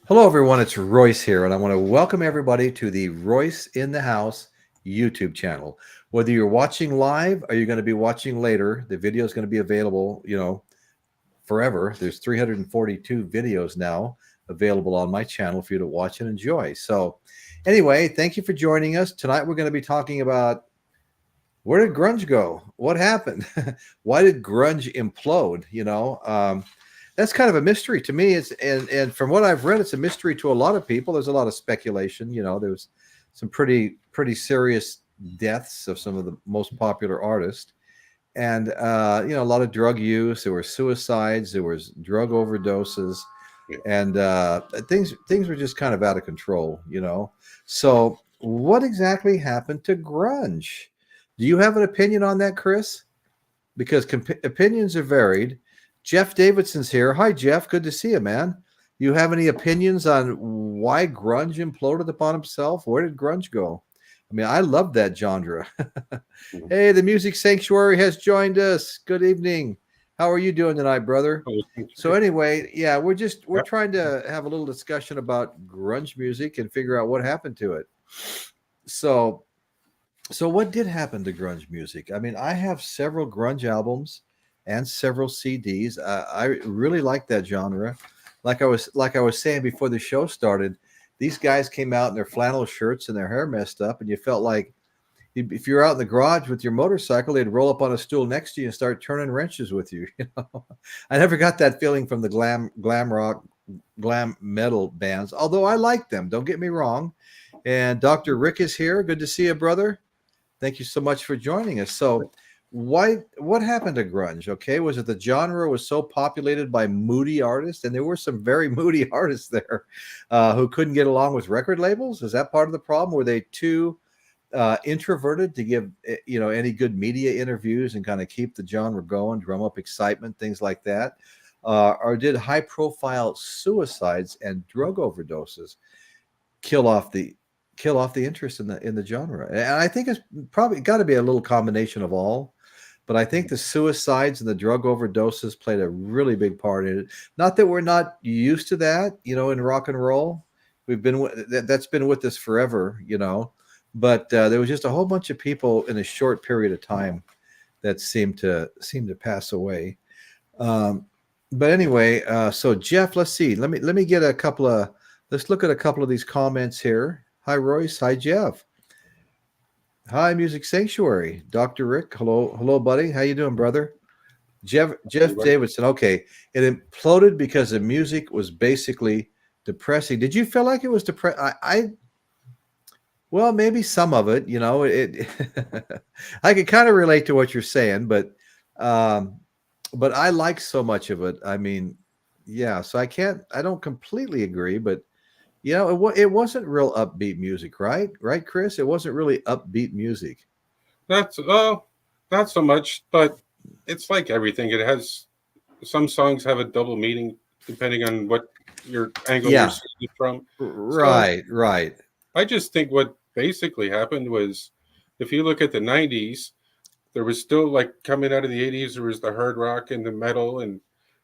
Hello, everyone. It's Royce here, and I want to welcome everybody to the Royce in the House YouTube channel. Whether you're watching live or you're going to be watching later, the video is going to be available, forever. There's 342 videos now available on my channel for you to watch and enjoy. So, anyway, thank you for joining us. Tonight, we're going to be talking about where did grunge go? What happened? Why did grunge implode? That's kind of a mystery to me. It's and from what I've read, it's a mystery to a lot of people. There's a lot of speculation. There was some pretty serious deaths of some of the most popular artists, and a lot of drug use. There were suicides. There was drug overdoses, and things were just kind of out of control. So what exactly happened to grunge? Do you have an opinion on that, Chris? Because opinions are varied. Jeff Davidson's here. Hi, Jeff. Good to see you, man. You have any opinions on why grunge imploded upon himself? Where did grunge go? I mean, I love that genre. Hey, the Music Sanctuary has joined us. Good evening. How are you doing tonight, brother? So anyway, yeah, we're trying to have a little discussion about grunge music and figure out what happened to it. So what did happen to grunge music? I mean, I have several grunge albums and several CDs. I really like that genre. Like I was saying before the show started, these guys came out in their flannel shirts and their hair messed up, and you felt like if you're out in the garage with your motorcycle, they'd roll up on a stool next to you and start turning wrenches with you. I never got that feeling from the glam rock, glam metal bands, although I like them. Don't get me wrong. And Dr. Rick is here. Good to see you, brother. Thank you so much for joining us. So what happened to grunge? Okay, was it the genre was so populated by moody artists, and there were some very moody artists there who couldn't get along with record labels? Is that part of the problem? Were they too introverted to give any good media interviews and kind of keep the genre going, drum up excitement, things like that? Or did high profile suicides and drug overdoses kill off the interest in the genre? And I think it's probably got to be a little combination of all. But I think the suicides and the drug overdoses played a really big part in it. Not that we're not used to that, in rock and roll. We've been that's been with us forever, But there was just a whole bunch of people in a short period of time that seemed to pass away. But anyway, so Jeff, let's see. Let me get let's look at a couple of these comments here. Hi, Royce. Hi, Jeff. Hi, Music Sanctuary. Dr. Rick. Hello, buddy. How you doing, brother? Jeff Davidson. Okay. It imploded because the music was basically depressing. Did you feel like it was depressing? Well, maybe some of it, it I can kind of relate to what you're saying, but I like so much of it. I mean, yeah, so I don't completely agree, but it wasn't real upbeat music, right? Right, Chris? It wasn't really upbeat music. Not so much, but it's like everything. It has some songs have a double meaning depending on what your angle you're seeing it from. Right, so, right. I just think what basically happened was, if you look at the '90s, there was still, like, coming out of the '80s, there was the hard rock and the metal and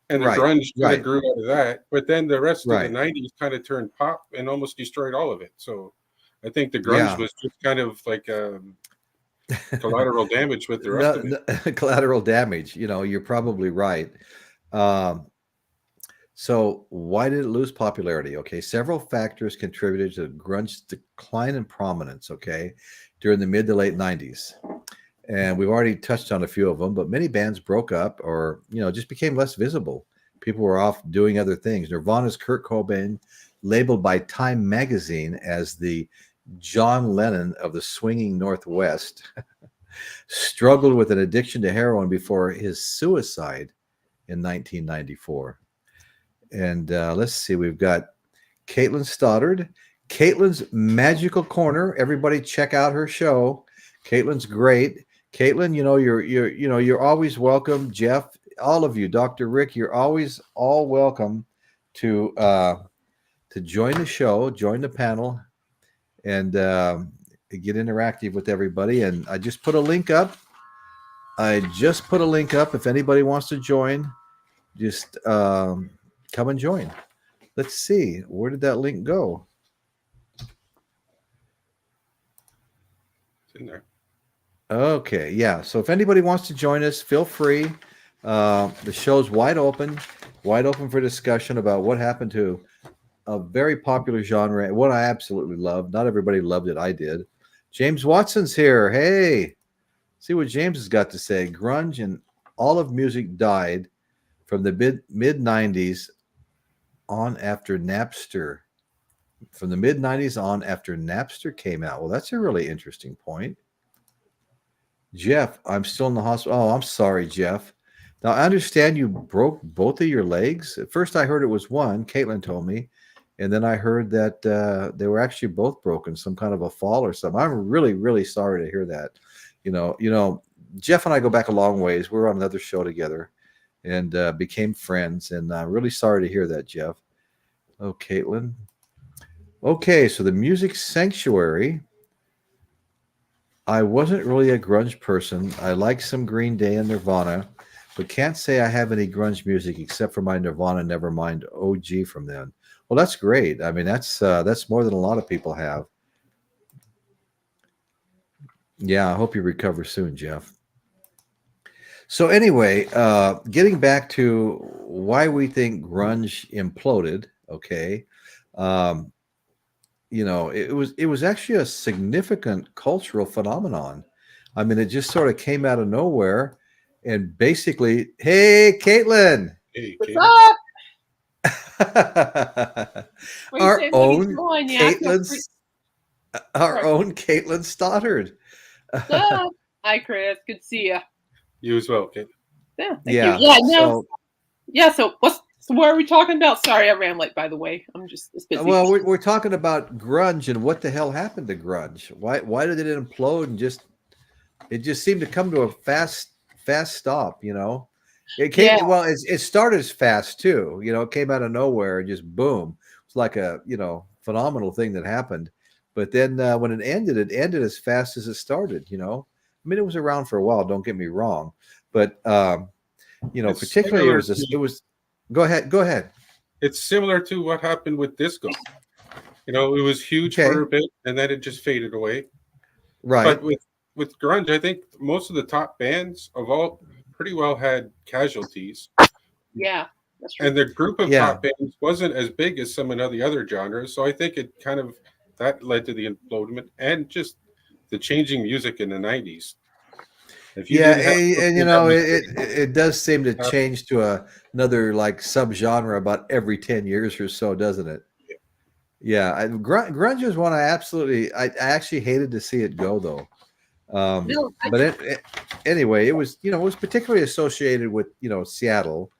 the grunge kind of grew out of that. But then the rest of the '90s kind of turned pop and almost destroyed all of it. So I think the grunge was just kind of like collateral damage with the rest of it. Collateral damage. You're probably right. So why did it lose popularity? Okay, several factors contributed to grunge's decline in prominence, okay, during the mid to late 90s. And we've already touched on a few of them, but many bands broke up or, just became less visible. People were off doing other things. Nirvana's Kurt Cobain, labeled by Time magazine as the John Lennon of the swinging Northwest, struggled with an addiction to heroin before his suicide in 1994. And let's see, we've got Caitlin Stoddard, Caitlin's Magical Corner. Everybody check out her show. Caitlin's great. Caitlin, you're always welcome. Jeff, all of you, Dr. Rick, you're always all welcome to join the show, join the panel, and get interactive with everybody. And I just put a link up. If anybody wants to join, just come and join. Let's see. Where did that link go? It's in there. Okay, yeah. So if anybody wants to join us, feel free. The show's wide open for discussion about what happened to a very popular genre and what I absolutely love. Not everybody loved it. I did. James Watson's here. Hey, see what James has got to say. Grunge and all of music died from the mid 90s on after Napster. From the mid 90s on after Napster came out. Well, that's a really interesting point. Jeff, I'm still in the hospital. Oh, I'm sorry, Jeff. Now, I understand you broke both of your legs. At first, I heard it was one. Caitlin told me. And then I heard that they were actually both broken, some kind of a fall or something. I'm really, really sorry to hear that. Jeff and I go back a long ways. We were on another show together and became friends. And I'm really sorry to hear that, Jeff. Oh, Caitlin. Okay, so the Music Sanctuary. I wasn't really a grunge person. I like some Green Day and Nirvana, but can't say I have any grunge music except for my Nirvana Nevermind OG from then. Well, that's great. I mean, that's more than a lot of people have. Yeah, I hope you recover soon, Jeff. So anyway, getting back to why we think grunge imploded. Okay, it was actually a significant cultural phenomenon. I mean, it just sort of came out of nowhere, and basically, hey, Caitlin, Hey, what's Caitlin. up? our own Caitlin's, our own Caitlin Stoddard. Hi, Chris. Good to see you. You as well, Caitlin. Yeah, thank you. Yeah, no. So what are we talking about? Sorry, I ran late. By the way, I'm just busy. Well, we're talking about grunge and what the hell happened to grunge. Why did it implode and it just seemed to come to a fast stop? It came well. It started as fast too. It came out of nowhere and just boom. It's like a phenomenal thing that happened. But then when it ended as fast as it started. I mean, it was around for a while. Don't get me wrong, but particularly it was. Go ahead. It's similar to what happened with disco. It was huge for a bit, and then it just faded away. Right. But with grunge, I think most of the top bands of all pretty well had casualties. Yeah, that's true. And the group of top bands wasn't as big as some of the other genres, so I think it kind of that led to the implodement and just the changing music in the 90s. It does seem to change to another like subgenre about every 10 years or so, doesn't it? Yeah, grunge is one I actually hated to see it go though. But anyway, it was particularly associated with Seattle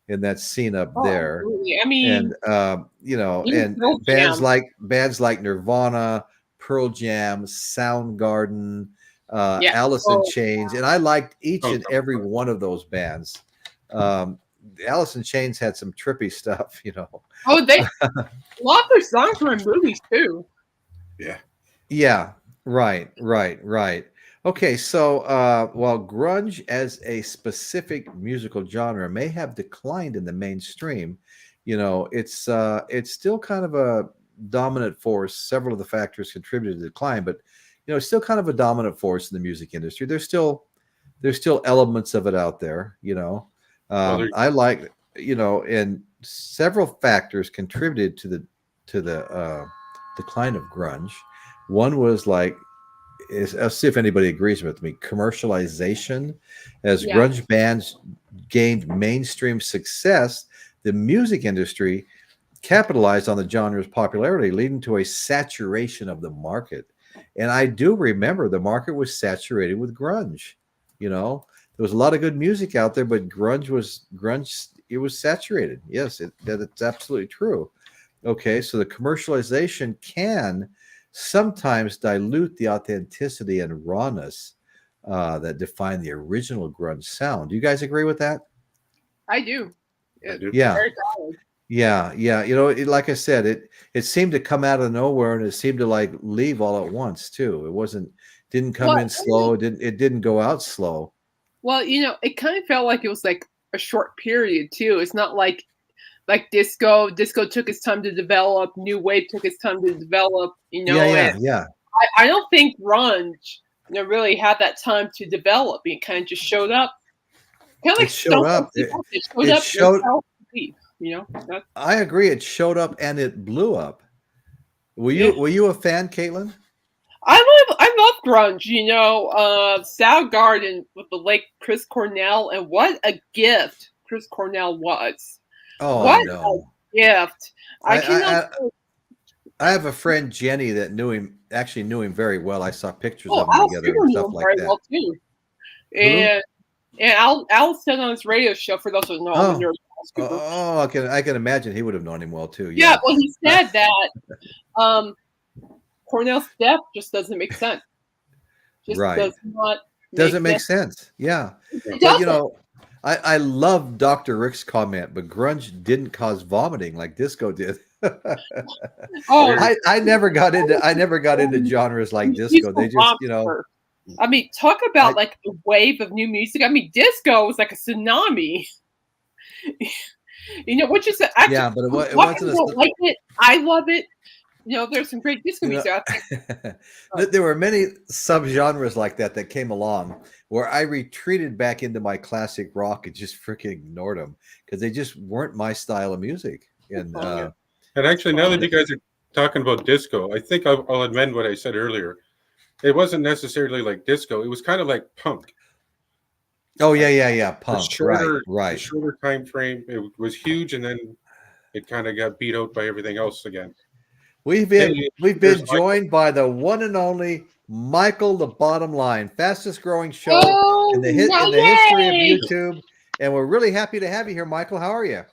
and that scene up there. Absolutely. I mean, and and bands like Nirvana, Pearl Jam, Soundgarden. Alice in Chains, and I liked each and every one of those bands. Alice in Chains had some trippy stuff, Oh, they a lot of their songs were in movies too. Yeah, right. Okay, so while grunge as a specific musical genre may have declined in the mainstream, it's still kind of a dominant force. Several of the factors contributed to the decline, but it's still kind of a dominant force in the music industry. There's still elements of it out there, I like, and several factors contributed to the decline of grunge. One was I'll see if anybody agrees with me, commercialization. As grunge bands gained mainstream success, the music industry capitalized on the genre's popularity, leading to a saturation of the market. And I do remember the market was saturated with grunge. There was a lot of good music out there, but grunge. It was saturated. Yes, that's absolutely true. Okay, so the commercialization can sometimes dilute the authenticity and rawness that define the original grunge sound. Do you guys agree with that? I do. Yeah. Yeah. Like I said, it seemed to come out of nowhere, and it seemed to leave all at once too. Didn't come in slow. It didn't go out slow. Well, it kind of felt like it was like a short period too. It's not like like disco took its time to develop, new wave took its time to develop, Yeah. I don't think grunge, really had that time to develop. It kind of just showed up. Kind of like showed up. It showed up. I agree. It showed up and it blew up. Were you a fan, Caitlin? I love grunge. Soundgarden with the late Chris Cornell, and what a gift Chris Cornell was. Oh, what I know. A gift. I have a friend, Jenny, that knew him very well. I saw pictures of them together and stuff like that. Well too. And Al said on his radio show, for those who know, I can imagine he would have known him well too. Yeah, well, he said that Cornell's death just doesn't make sense. Doesn't make sense. Yeah. But, I love Dr. Rick's comment, but grunge didn't cause vomiting like disco did. I never got into genres like disco. They just, I mean, talk about like the wave of new music. I mean, disco was like a tsunami. What you said. Yeah, but it wasn't. Like it. I love it. There's some great disco music out there. There were many subgenres like that came along where I retreated back into my classic rock and just freaking ignored them because they just weren't my style of music. And actually, now that you guys are talking about disco, I think I'll amend what I said earlier. It wasn't necessarily like disco. It was kind of like punk. Oh, yeah. Punk. Right. The shorter time frame. It was huge, and then it kind of got beat out by everything else again. We've been joined by the one and only Michael, the Bottom Line, fastest growing show in the history of YouTube. And we're really happy to have you here, Michael. How are you?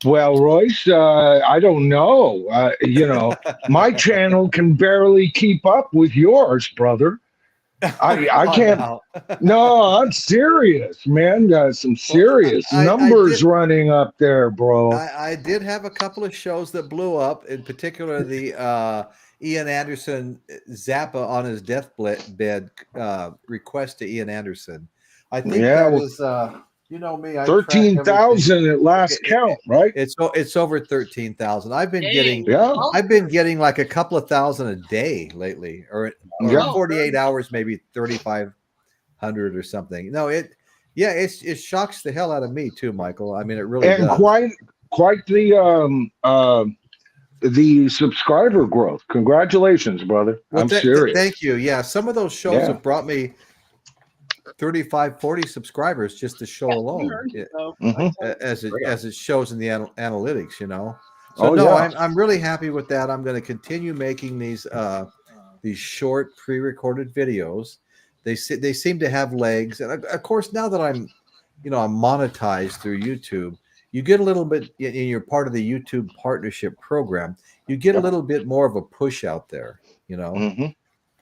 Well, Royce, I don't know. My channel can barely keep up with yours, brother. I can't. No, I'm serious, man. Some serious numbers running up there, bro. I did have a couple of shows that blew up, in particular the Ian Anderson Zappa on his deathbed request to Ian Anderson. I think that was me. 13,000 at last count, right? It's over 13,000. I've been getting like a couple of thousand a day lately, or 48 hours, maybe 3,500 or something. No, it shocks the hell out of me too, Michael. I mean, it really does. quite the subscriber growth. Congratulations, brother. I'm serious. Thank you. Yeah, some of those shows have brought me 35, 40 subscribers just the show alone, as it shows in the analytics, So I'm really happy with that. I'm going to continue making these short pre-recorded videos. They seem to have legs, and of course now that I'm monetized through YouTube, you get a little bit in your part of the YouTube partnership program. You get a little bit more of a push out there,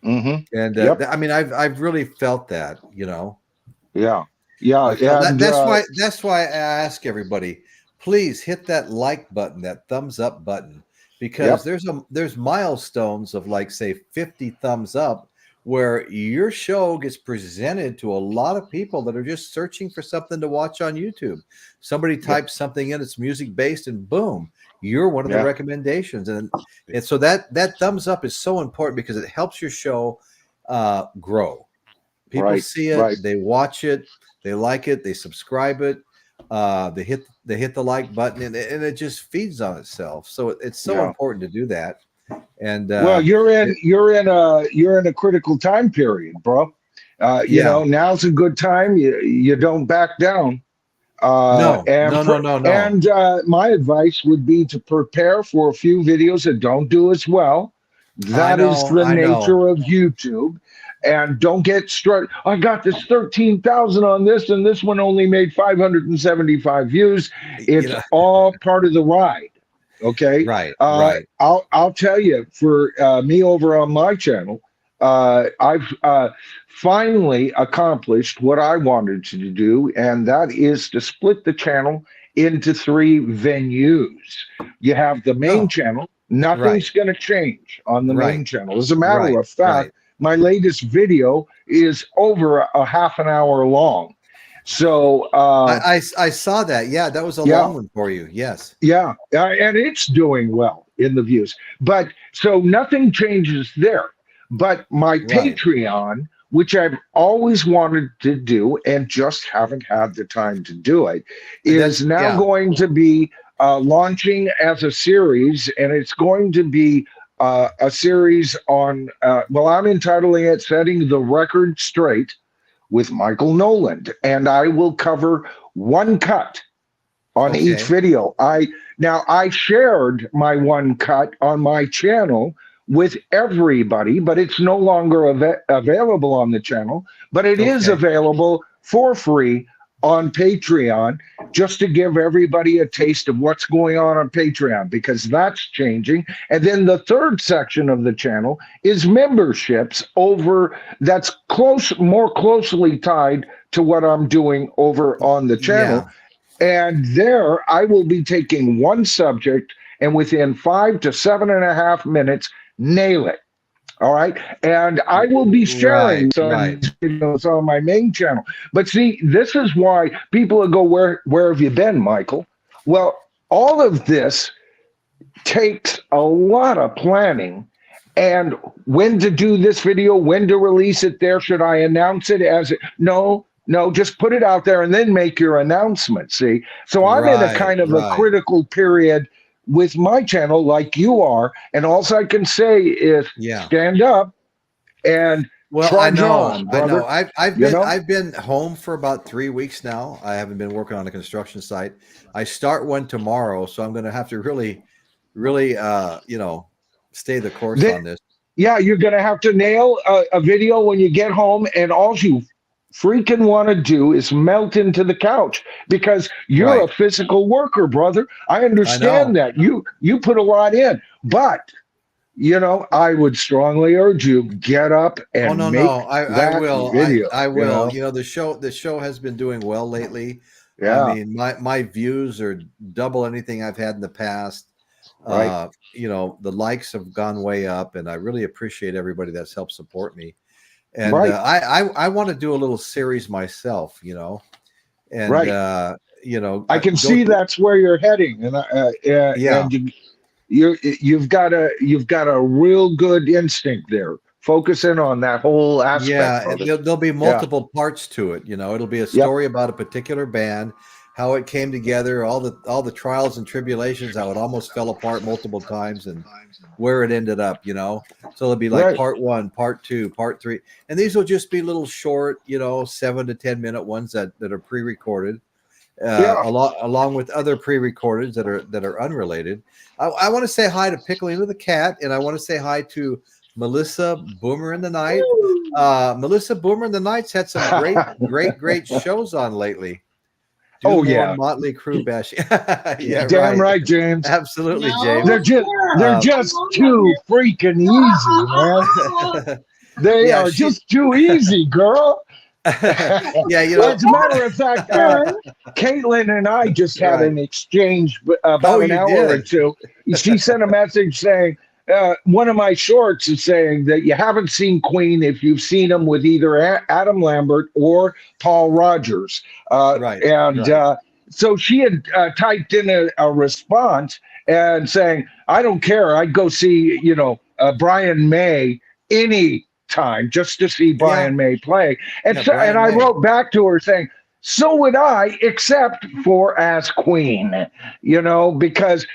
And I mean, I've really felt that, Yeah. That's why I ask everybody, please hit that like button, that thumbs up button, because there's milestones of like say 50 thumbs up where your show gets presented to a lot of people that are just searching for something to watch on YouTube. Somebody types something in, it's music based, and boom, you're one of the recommendations. And so that thumbs up is so important because it helps your show grow. People see it, they watch it, they like it, they subscribe it, they hit the like button, and it just feeds on itself. So it's so important to do that. And well, you're in a critical time period, bro. Now's a good time. You don't back down. No. And my advice would be to prepare for a few videos that don't do as well. That is the nature of YouTube. And don't get stressed. I got this 13,000 on this, and this one only made 575 views. It's all part of the ride. Okay. Right. I'll tell you, for me over on my channel, I've finally accomplished what I wanted to do, and that is to split the channel into 3 venues. You have the main channel. Nothing's going to change on the main channel. As a matter of fact, my latest video is over a half an hour long. So I saw that. Yeah, that was a long one for you. Yes. Yeah, and it's doing well in the views. But so nothing changes there. But my Patreon, which I've always wanted to do and just haven't had the time to do it, is now going to be launching as a series, and it's going to be a series on, well, I'm entitling it Setting the Record Straight with Michael Noland, and I will cover one cut on each video. I shared my one cut on my channel with everybody, but it's no longer available on the channel, but it is available for free on Patreon, just to give everybody a taste of what's going on Patreon, because that's changing. And then the third section of the channel is memberships that's more closely tied to what I'm doing over on the channel. And there I will be taking one subject and within 5 to 7.5 minutes, nail it. All right. And I will be sharing some videos on my main channel. But see, this is why people will go, where have you been, Michael? Well, all of this takes a lot of planning. And when to do this video, when to release it there, should I announce it as it? No, just put it out there and then make your announcement. See, so I'm in a kind of a critical period with my channel, like you are, and all I can say is stand up and trudge on, brother. I've been home for about 3 weeks now. I haven't been working on a construction site. I start one tomorrow, so I'm going to have to really stay the course on this. Yeah, you're going to have to nail a video when you get home, and all you freaking want to do is melt into the couch, because you're a physical worker, brother. I understand that. You put a lot in, but I would strongly urge you, get up and I will. Video, I will. The show has been doing well lately. I mean, my views are double anything I've had in the past. The likes have gone way up, and I really appreciate everybody that's helped support me. And I want to do a little series myself, and I can see that's where you're heading, and and you've got a real good instinct there. Focus in on that whole aspect. Yeah, there'll be multiple parts to it. It'll be a story about a particular band, how it came together, all the trials and tribulations, how it almost fell apart multiple times, and where it ended up, So it'll be like part 1, part 2, part 3. And these will just be little short, 7 to 10 minute ones that are pre-recorded, along with other pre-recordeds that are unrelated. I want to say hi to Piccolino the cat, and I want to say hi to Melissa Boomer in the Night. Melissa Boomer in the Night's had some great shows on lately. Motley Crue bash. Damn right, James. Absolutely, James. They're just too freaking easy, man. They are just too easy, girl. As a matter of fact, Caitlin and I just had an exchange about an hour or two. She sent a message saying, one of my shorts is saying that you haven't seen Queen if you've seen them with either Adam Lambert or Paul Rogers. So she had typed in a response and saying, I don't care. I'd go see, Brian May any time just to see Brian May play. And I wrote back to her saying, so would I, except for as Queen, because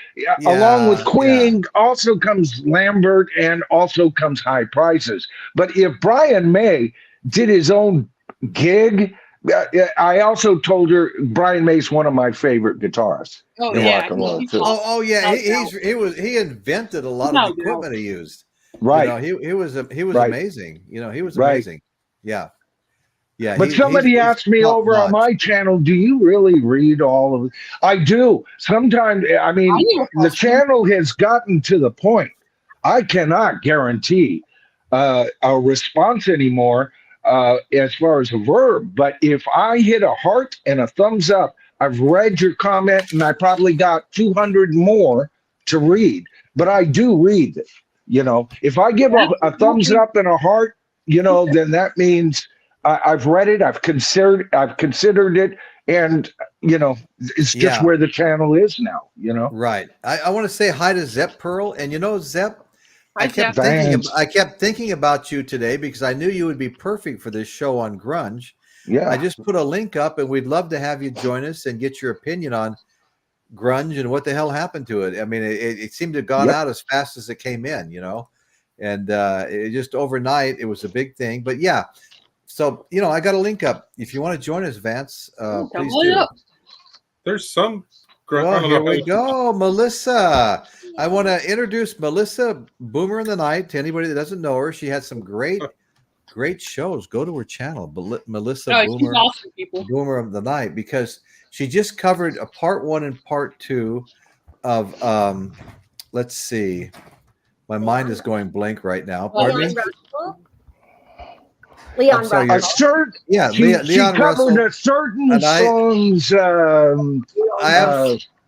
along with Queen also comes Lambert and also comes High Prices. But if Brian May did his own gig, I also told her Brian May's one of my favorite guitarists. Rock and roll too. He invented a lot of equipment he used. Right. He was amazing. He was amazing. Yeah. Yeah, but somebody asked me over on my channel, do you really read all of it? I do. Sometimes, the channel has gotten to the point I cannot guarantee a response anymore as far as a verb. But if I hit a heart and a thumbs up, I've read your comment, and I probably got 200 more to read. But I do read it. If I give a thumbs up and a heart, then that means I've read it. I've considered it, and it's just where the channel is now. Right. I want to say hi to Zep Pearl, and Zep, Hi, I kept thinking about you today because I knew you would be perfect for this show on grunge. Yeah. I just put a link up, and we'd love to have you join us and get your opinion on grunge and what the hell happened to it. I mean, it seemed to have gone out as fast as it came in, and it just overnight it was a big thing. But yeah, so I got a link up. If you want to join us, Vance, please do. There's some. Well, here we go, Melissa. I want to introduce Melissa Boomer in the Night to anybody that doesn't know her. She had some great shows. Go to her channel, Melissa Boomer, awesome, people. Boomer of the Night, because she just covered a part 1 and part 2 of let's see, my mind is going blank right now. Pardon me. Leon Russell. She covered a certain song's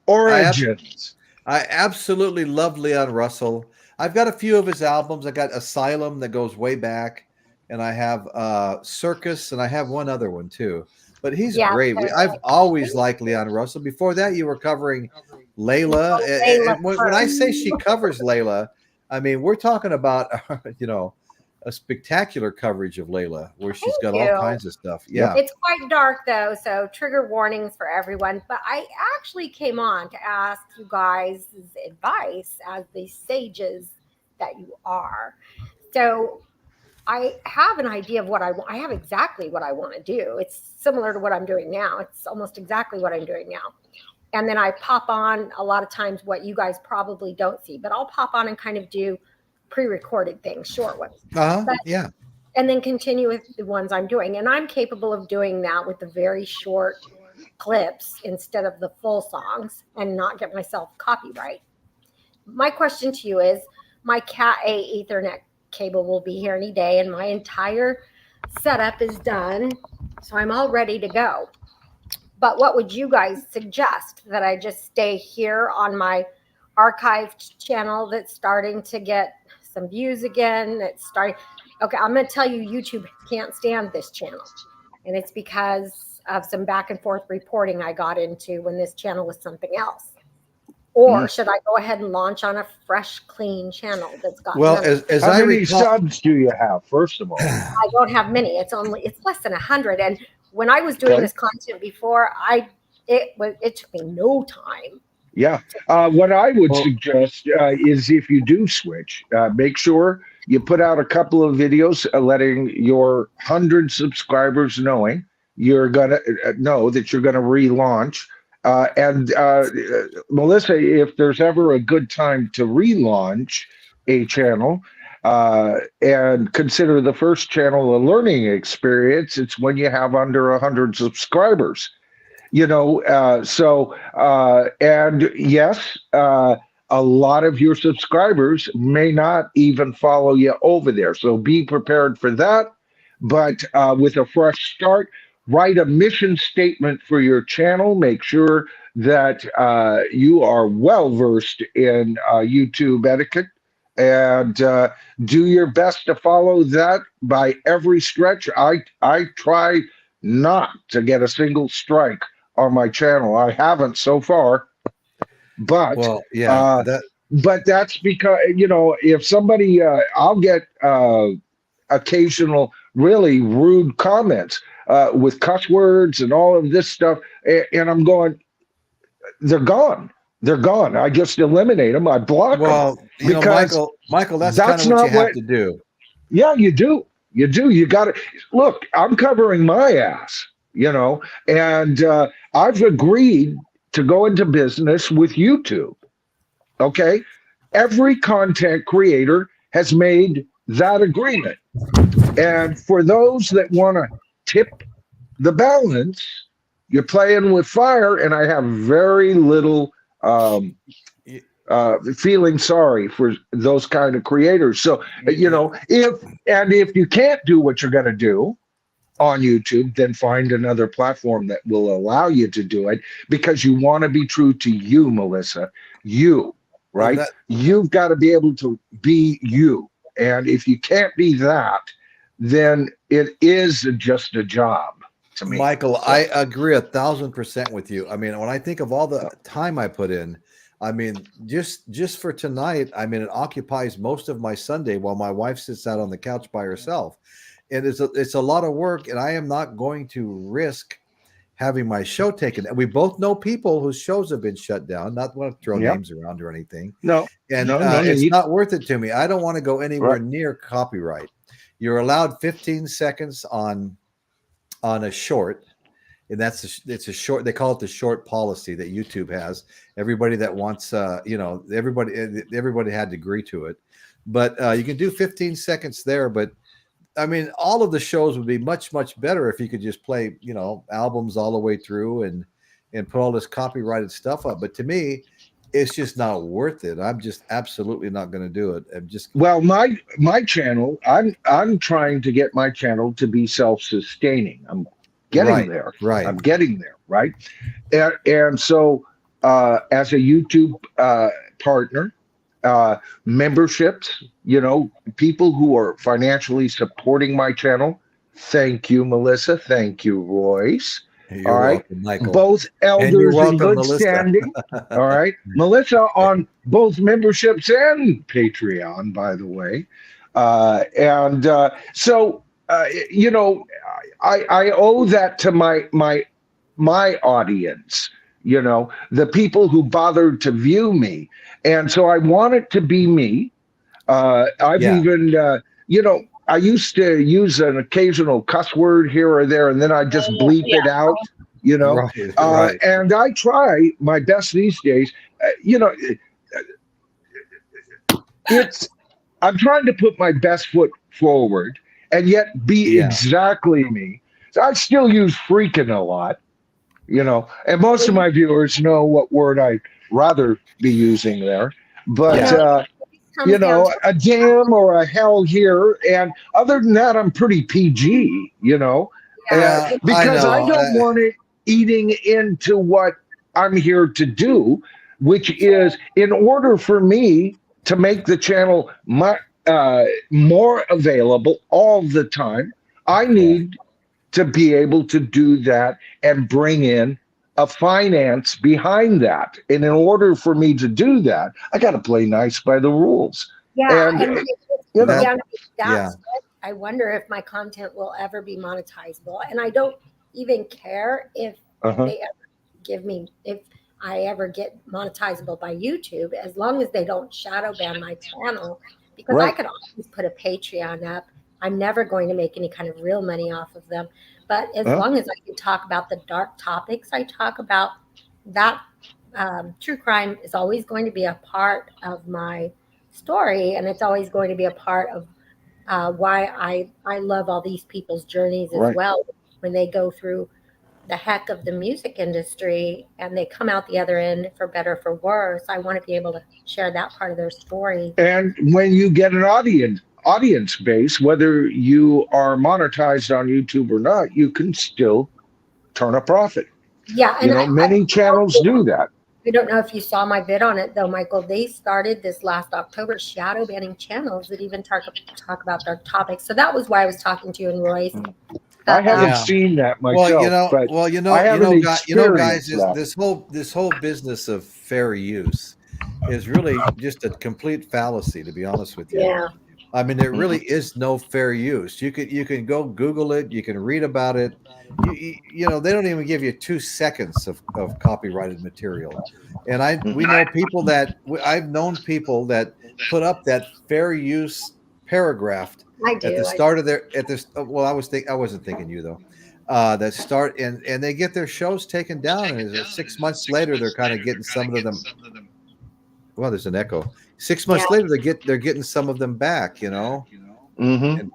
origins. I absolutely love Leon Russell. I've got a few of his albums. I got Asylum that goes way back, and I have Circus, and I have one other one too. But he's great. I've always liked Leon Russell. Before that, you were covering Layla. And when I say she covers Layla, I mean we're talking about a spectacular coverage of Layla, where she's got all kinds of stuff. Yeah, it's quite dark though, so trigger warnings for everyone. But I actually came on to ask you guys' advice as the sages that you are. So I have an idea of what I want. I have exactly what I want to do. It's similar to what I'm doing now. It's almost exactly what I'm doing now. And then I pop on a lot of times what you guys probably don't see, but I'll pop on and kind of do pre-recorded things, short ones. Yeah. And then continue with the ones I'm doing. And I'm capable of doing that with the very short clips instead of the full songs and not get myself copyright. My question to you is, my Cat A Ethernet cable will be here any day and my entire setup is done. So I'm all ready to go. But what would you guys suggest? That I just stay here on my archived channel that's starting to get some views again? Okay, I'm going to tell you, YouTube can't stand this channel. And it's because of some back and forth reporting I got into when this channel was something else. Or should I go ahead and launch on a fresh, clean channel that's got as how many subs do you have, first of all? I don't have many. It's less than 100. And when I was doing this content before, it took me no time. Yeah. What I would suggest is if you do switch, make sure you put out a couple of videos letting your 100 subscribers knowing you're going to know that you're going to relaunch. And Melissa, if there's ever a good time to relaunch a channel and consider the first channel a learning experience, it's when you have under 100 subscribers. And yes, a lot of your subscribers may not even follow you over there. So be prepared for that. But with a fresh start, write a mission statement for your channel. Make sure that you are well versed in YouTube etiquette and do your best to follow that by every stretch. I try not to get a single strike on my channel. I haven't so far, but but that's because if somebody I'll get occasional really rude comments with cuss words and all of this stuff, and I'm going, they're gone. I just eliminate them. I block them. Because Michael, that's kind of what you have to do. Yeah, you do. You got to look. I'm covering my ass. And I've agreed to go into business with YouTube. Okay. Every content creator has made that agreement. And for those that want to tip the balance, you're playing with fire. And I have very little feeling sorry for those kind of creators. So, if you can't do what you're going to do on YouTube, then find another platform that will allow you to do it, because you want to be true to you, Melissa. You, right? You've got to be able to be you. And if you can't be that, then it is just a job to me. Michael, I agree 1,000% with you. I mean, when I think of all the time I put in, I mean, just for tonight, I mean, it occupies most of my Sunday while my wife sits out on the couch by herself. And it's a lot of work, and I am not going to risk having my show taken. And we both know people whose shows have been shut down. Not want to throw names around or anything. No, and no, it's not worth it to me. I don't want to go anywhere near copyright. You're allowed 15 seconds on a short, and it's a short. They call it the short policy that YouTube has. Everybody that wants, everybody had to agree to it, but you can do 15 seconds there. But I mean, all of the shows would be much, much better if you could just play, albums all the way through and put all this copyrighted stuff up. But to me, it's just not worth it. I'm just absolutely not going to do it. My channel, I'm trying to get my channel to be self-sustaining. I'm getting there. Right. I'm getting there. Right. And so as a YouTube partner, memberships, people who are financially supporting my channel. Thank you, Melissa. Thank you, Royce. You're all right. welcome, Michael. Both elders in good Melissa. standing. All right. Melissa on both memberships and Patreon, by the way. So I owe that to my audience, the people who bothered to view me. And so I want it to be me. Even, I used to use an occasional cuss word here or there, and then I just bleep it out, Right. And I try my best these days. I'm trying to put my best foot forward and yet be exactly me. So I still use freaking a lot, and most of my viewers know what word I'd rather be using there. But, a damn or a hell here. And other than that, I'm pretty PG, because I don't want it eating into what I'm here to do, which is in order for me to make the channel more available all the time, I need to be able to do that and bring in a finance behind that. And in order for me to do that, I got to play nice by the rules. Yeah. I wonder if my content will ever be monetizable. And I don't even care if they ever if I ever get monetizable by YouTube, as long as they don't shadow ban my channel, because I could always put a Patreon up. I'm never going to make any kind of real money off of them. But as long as I can talk about the dark topics I talk about, that true crime is always going to be a part of my story. And it's always going to be a part of why I love all these people's journeys as well. When they go through the heck of the music industry and they come out the other end, for better or for worse, I want to be able to share that part of their story. And when you get an audience base, whether you are monetized on YouTube or not, you can still turn a profit. Yeah, and many channels do that. I don't know if you saw my bid on it though, Michael. They started this last October shadow banning channels that even talk about their topics. So that was why I was talking to you and Royce. I haven't seen that myself. Guys, this whole business of fair use is really just a complete fallacy, to be honest with you. Yeah. I mean, there really is no fair use. You can go Google it. You can read about it. They don't even give you 2 seconds of copyrighted material. And we know people I've known people that put up that fair use paragraph at the start of their I wasn't thinking you though. That start and they get their shows taken down, and 6 months later they're kind of getting some of them. Well, there's an echo. 6 months later they're getting some of them back, and I don't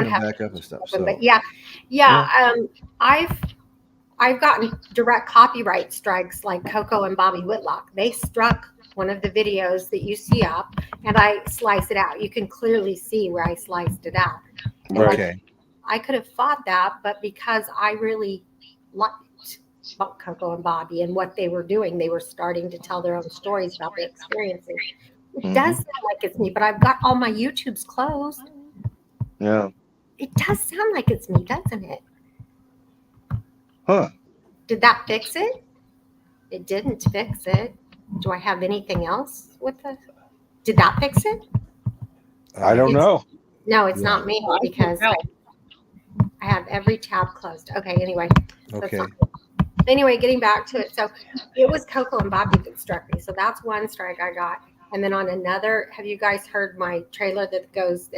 have back up and stuff. So. But I've gotten direct copyright strikes, like Coco and Bobby Whitlock. They struck one of the videos that you see up, and I slice it out. You can clearly see where I sliced it out. Okay. I could have fought that, but because I really liked Coco and Bobby and what they were doing, they were starting to tell their own stories about their experiences. It does sound like it's me, but I've got all my YouTubes closed. Yeah. It does sound like it's me, doesn't it? Huh. Did that fix it? It didn't fix it. Do I have anything else with the? Did that fix it? I don't know. No, it's not me because I have every tab closed. Okay, anyway. Okay. Anyway, getting back to it. So it was Coco and Bobby that struck me. So that's one strike I got. And then on another, have you guys heard my trailer that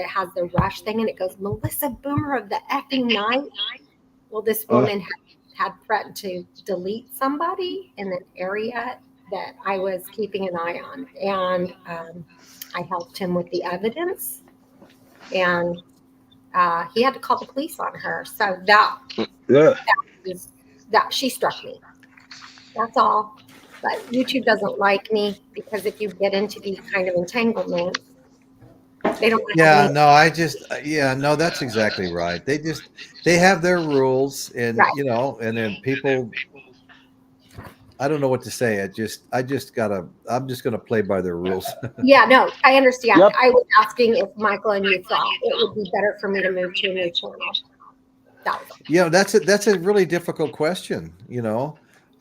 has the Rush thing and it goes, Melissa Boomer of the effing night? Well, this woman had threatened to delete somebody in an area that I was keeping an eye on. And I helped him with the evidence. And he had to call the police on her. So that she struck me. That's all. But YouTube doesn't like me because if you get into these kind of entanglements, they don't. No, that's exactly right. They have their rules, and and then people. I don't know what to say. I'm just gonna play by their rules. Yeah, no, I understand. Yep. I was asking if Michael and you thought it would be better for me to move to a new channel. That's a really difficult question.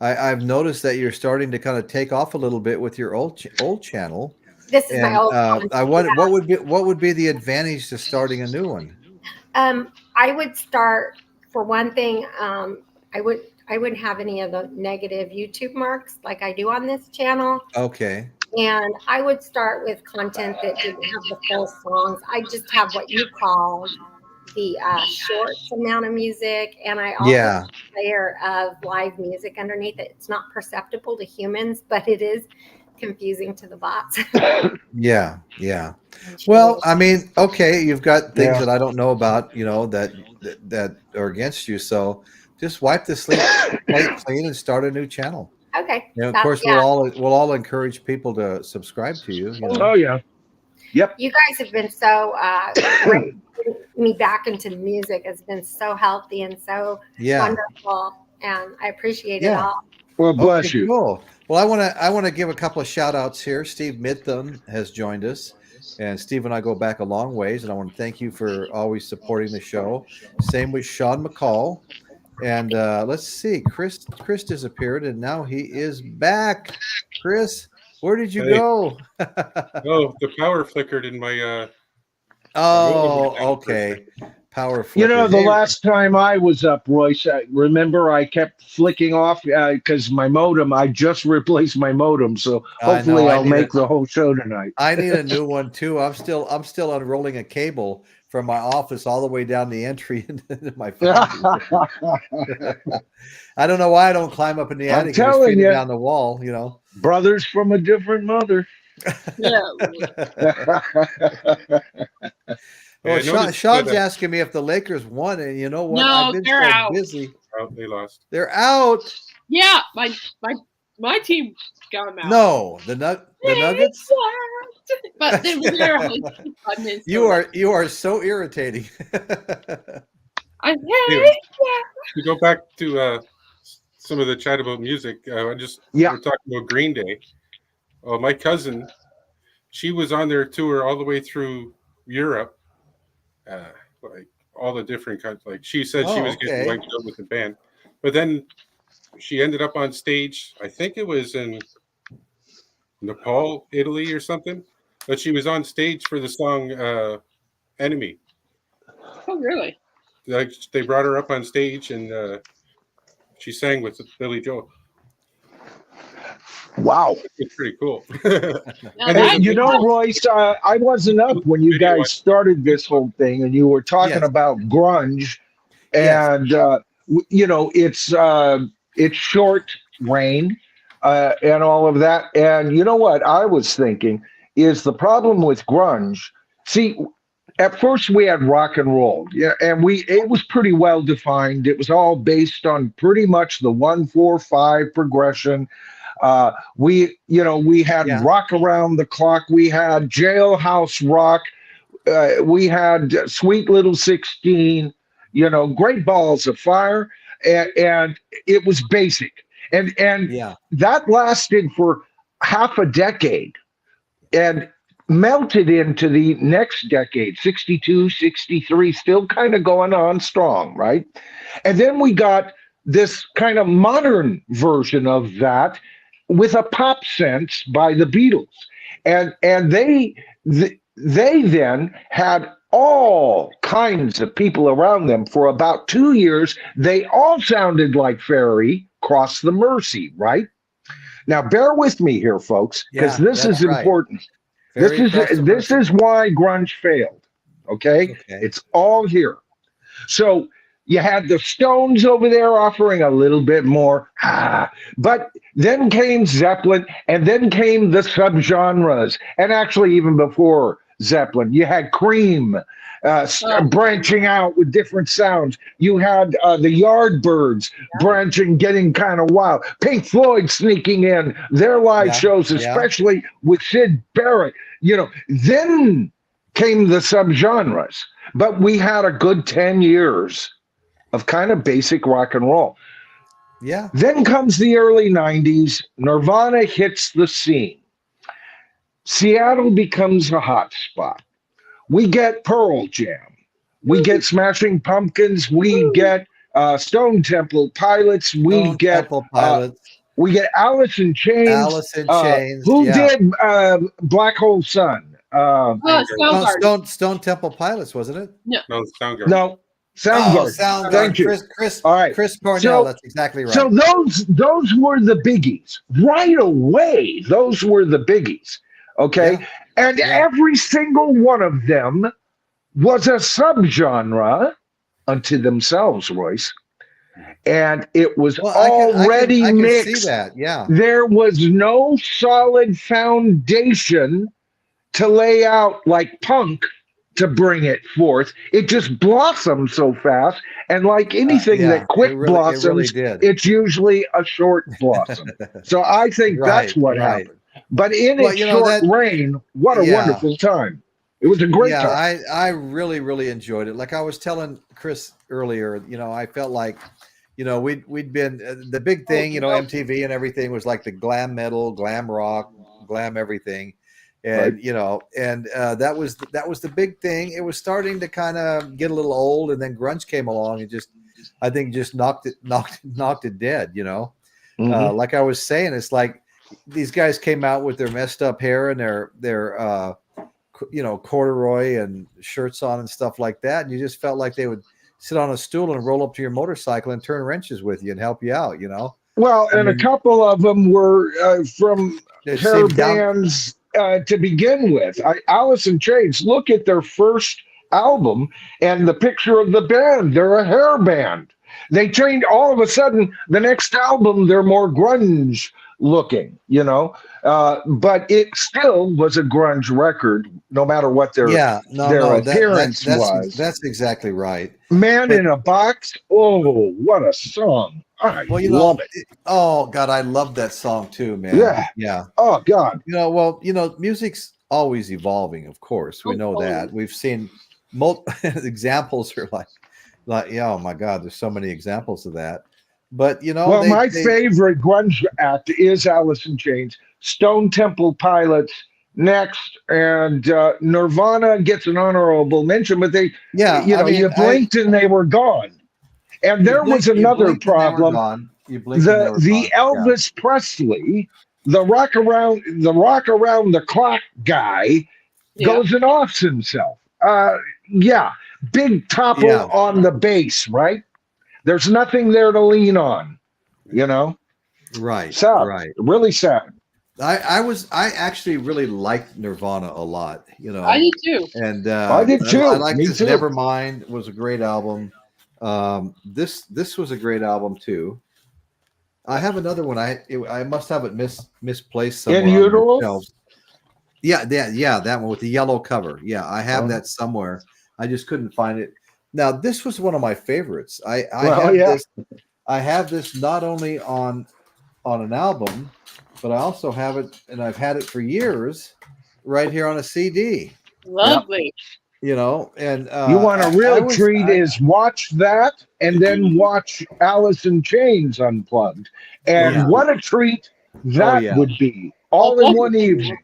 I've noticed that you're starting to kind of take off a little bit with your old channel. This is my old. I wonder what would be the advantage to starting a new one. I would start, for one thing. I wouldn't have any of the negative YouTube marks like I do on this channel. Okay. And I would start with content that didn't have the full songs. I just have what you call the shorts amount of music, and I also have a layer of live music underneath it. It's not perceptible to humans, but it is confusing to the bots. Yeah. Well, I mean, okay, you've got things that I don't know about, that are against you. So just wipe the slate clean and start a new channel. Okay. Of course, we'll all encourage people to subscribe to you. Oh yeah. Yep. You guys have been so me back into music. Has been so healthy and so wonderful, and I appreciate it all. Well, bless you. Cool. Well, I want to give a couple of shout outs here. Steve Mithun has joined us, and Steve and I go back a long ways, and I want to thank you for always supporting the show. Same with Sean McCall. And let's see, Chris disappeared, and now he is back. Chris, where did you go? The power flickered in my. Okay. Power flicker. The last time I was up, Royce, remember I kept flicking off because my modem. I just replaced my modem, so hopefully I'll make the whole show tonight. I need a new one too. I'm still unrolling a cable from my office all the way down the entry into my phone. I don't know why I don't climb up in the attic and just down the wall, Brothers from a different mother. Well, Sean's asking me if the Lakers won, and you know what? No, I've been they're out. busy. Oh, they lost. They're out. Yeah, my team got them out. No, the Nuggets. But they're you are so irritating. I anyway, to go back to some of the chat about music, we're talking about Green Day. My cousin, she was on their tour all the way through Europe, like all the different kinds. Like she said, she was getting wiped out with the band, but then she ended up on stage. I think it was in Nepal, Italy, or something. But she was on stage for the song "Enemy." Oh, really? Like they brought her up on stage and she sang with Billy Joel. Wow, it's pretty cool. And Royce, I wasn't up when you guys started this whole thing, and you were talking about grunge, and it's short reign and all of that. And you know what I was thinking is the problem with grunge. See, at first we had rock and roll, and it was pretty well defined. It was all based on pretty much the 1-4-5 progression. We had rock around the clock. We had jailhouse rock. We had Sweet Little 16. Great Balls of Fire, and it was basic, and that lasted for half a decade. And melted into the next decade, 62, 63, still kind of going on strong, right? And then we got this kind of modern version of that with a pop sense by the Beatles. And they then had all kinds of people around them for about 2 years. They all sounded like Ferry, Cross the Mersey, right? Now, bear with me here, folks, because this is important. This is why grunge failed. Okay? It's all here. So you had the Stones over there offering a little bit more, but then came Zeppelin, and then came the subgenres, and actually even before Zeppelin, you had Cream branching out with different sounds. You had the Yardbirds branching, getting kind of wild. Pink Floyd sneaking in their live shows, especially with Sid Barrett. You know, then came the subgenres, but we had a good 10 years of kind of basic rock and roll. Yeah. Then comes the early 90s. Nirvana hits the scene. Seattle becomes a hot spot. We get Pearl Jam. We get Smashing Pumpkins. We get Stone Temple Pilots. We get Alice in Chains. Alice in Chains. Who did Black Hole Sun? Stone Temple Pilots, wasn't it? No, Soundgarden. No. Soundgarden. Soundgarden. Thank you. All right. Chris Cornell, that's exactly right. So those were the biggies. Right away, those were the biggies. Okay? Yeah. And every single one of them was a subgenre unto themselves, Royce. And it was already mixed. I can see that, yeah. There was no solid foundation to lay out like punk to bring it forth. It just blossomed so fast, and like anything that quick blossoms, it's usually a short blossom. So I think that's what happened. But in its short reign, what a wonderful time. It was a great time. I really, really enjoyed it. Like I was telling Chris earlier, I felt like, we'd been the big thing, MTV and everything was like the glam metal, glam rock, glam everything. And that was the big thing. It was starting to kind of get a little old, and then grunge came along and just knocked it dead. Like I was saying, it's like these guys came out with their messed up hair and their corduroy and shirts on and stuff like that, and you just felt like they would sit on a stool and roll up to your motorcycle and turn wrenches with you and help you out. Well, a couple of them were from hair bands. To begin with, Alice in Chains, look at their first album and the picture of the band. They're a hair band. They changed all of a sudden. The next album, they're more grunge looking, but it still was a grunge record, no matter what their appearance was. That's exactly right. Man in a Box. Oh, what a song. I love it. Oh God, I love that song too, man. Yeah. Oh God. Music's always evolving. Of course, we know that. We've seen examples are like, oh my God, there's so many examples of that. But my favorite grunge act is Alice in Chains, Stone Temple Pilots next, and Nirvana gets an honorable mention, but you blinked and they were gone. And there was another problem. The Elvis Presley, the rock around the clock guy goes and offs himself. Big topple on the bass, right? There's nothing there to lean on, Right. Sad. Right. Really sad. I actually really liked Nirvana a lot, I did too. And I did too. I liked this. Too. Nevermind was a great album. This was a great album too. I have another one. I must have it misplaced somewhere. In Utero? Yeah, that one with the yellow cover. Yeah, I have that somewhere. I just couldn't find it. Now, this was one of my favorites. I have this not only on an album, but I also have it, and I've had it for years, right here on a CD. Lovely. And you want a real treat is watch that and then watch Alice in Chains Unplugged. And what a treat that would be, all in one evening,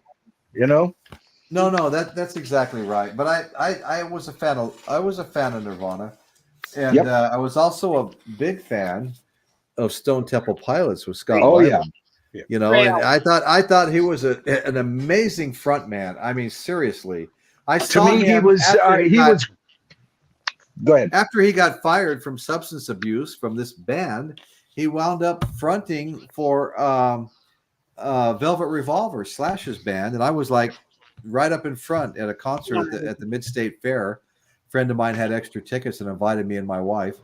No, that's exactly right. But I was a fan of Nirvana, and I was also a big fan of Stone Temple Pilots with Scott Weiland. Yeah. You know, and I thought he was an amazing front man. I mean, seriously, he was. Go ahead. After he got fired from substance abuse from this band, he wound up fronting for Velvet Revolver, Slash's band, and I was like right up in front at a concert at the Mid-State Fair. A friend of mine had extra tickets and invited me and my wife.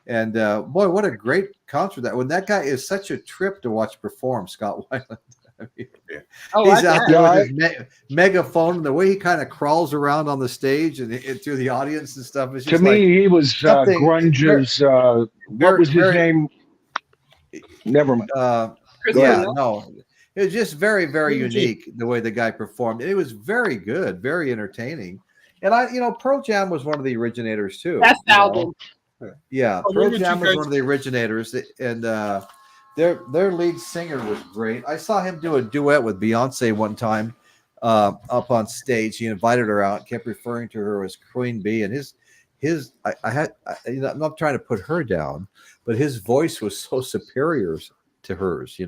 And boy, what a great concert that! When that guy is such a trip to watch perform, Scott Weiland. I mean, he's out there with his megaphone, and the way he kind of crawls around on the stage and through the audience and stuff. Is just to me, he was Grunge's. What was his name? Never mind. No, it was just very, very unique the way the guy performed. It was very good, very entertaining. And Pearl Jam was one of the originators too. Best album. Yeah, Pearl Jam was one of the originators, and their lead singer was great. I saw him do a duet with Beyonce one time up on stage. He invited her out, kept referring to her as Queen Bee, and I'm not trying to put her down, but his voice was so superior to hers,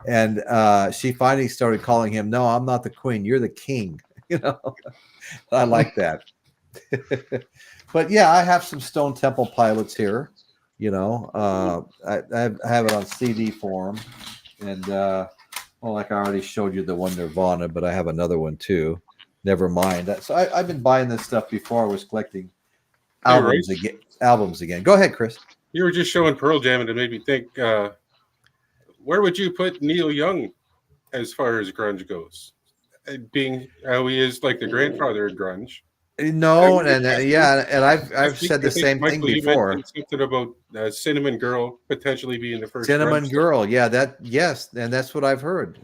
and she finally started calling him, "No, I'm not the queen, you're the king." I like that. But yeah, I have some Stone Temple Pilots here. I have it on CD form, and like I already showed you the one Nirvana, but I have another one too. Never mind. So I've been buying this stuff before. I was collecting albums again. Go ahead, Chris. You were just showing Pearl Jam, and it made me think. Where would you put Neil Young as far as grunge goes? Being how he is like the grandfather of grunge. No, and I've said the same thing before. Something about Cinnamon Girl potentially being the first. Cinnamon Girl, yeah, and that's what I've heard.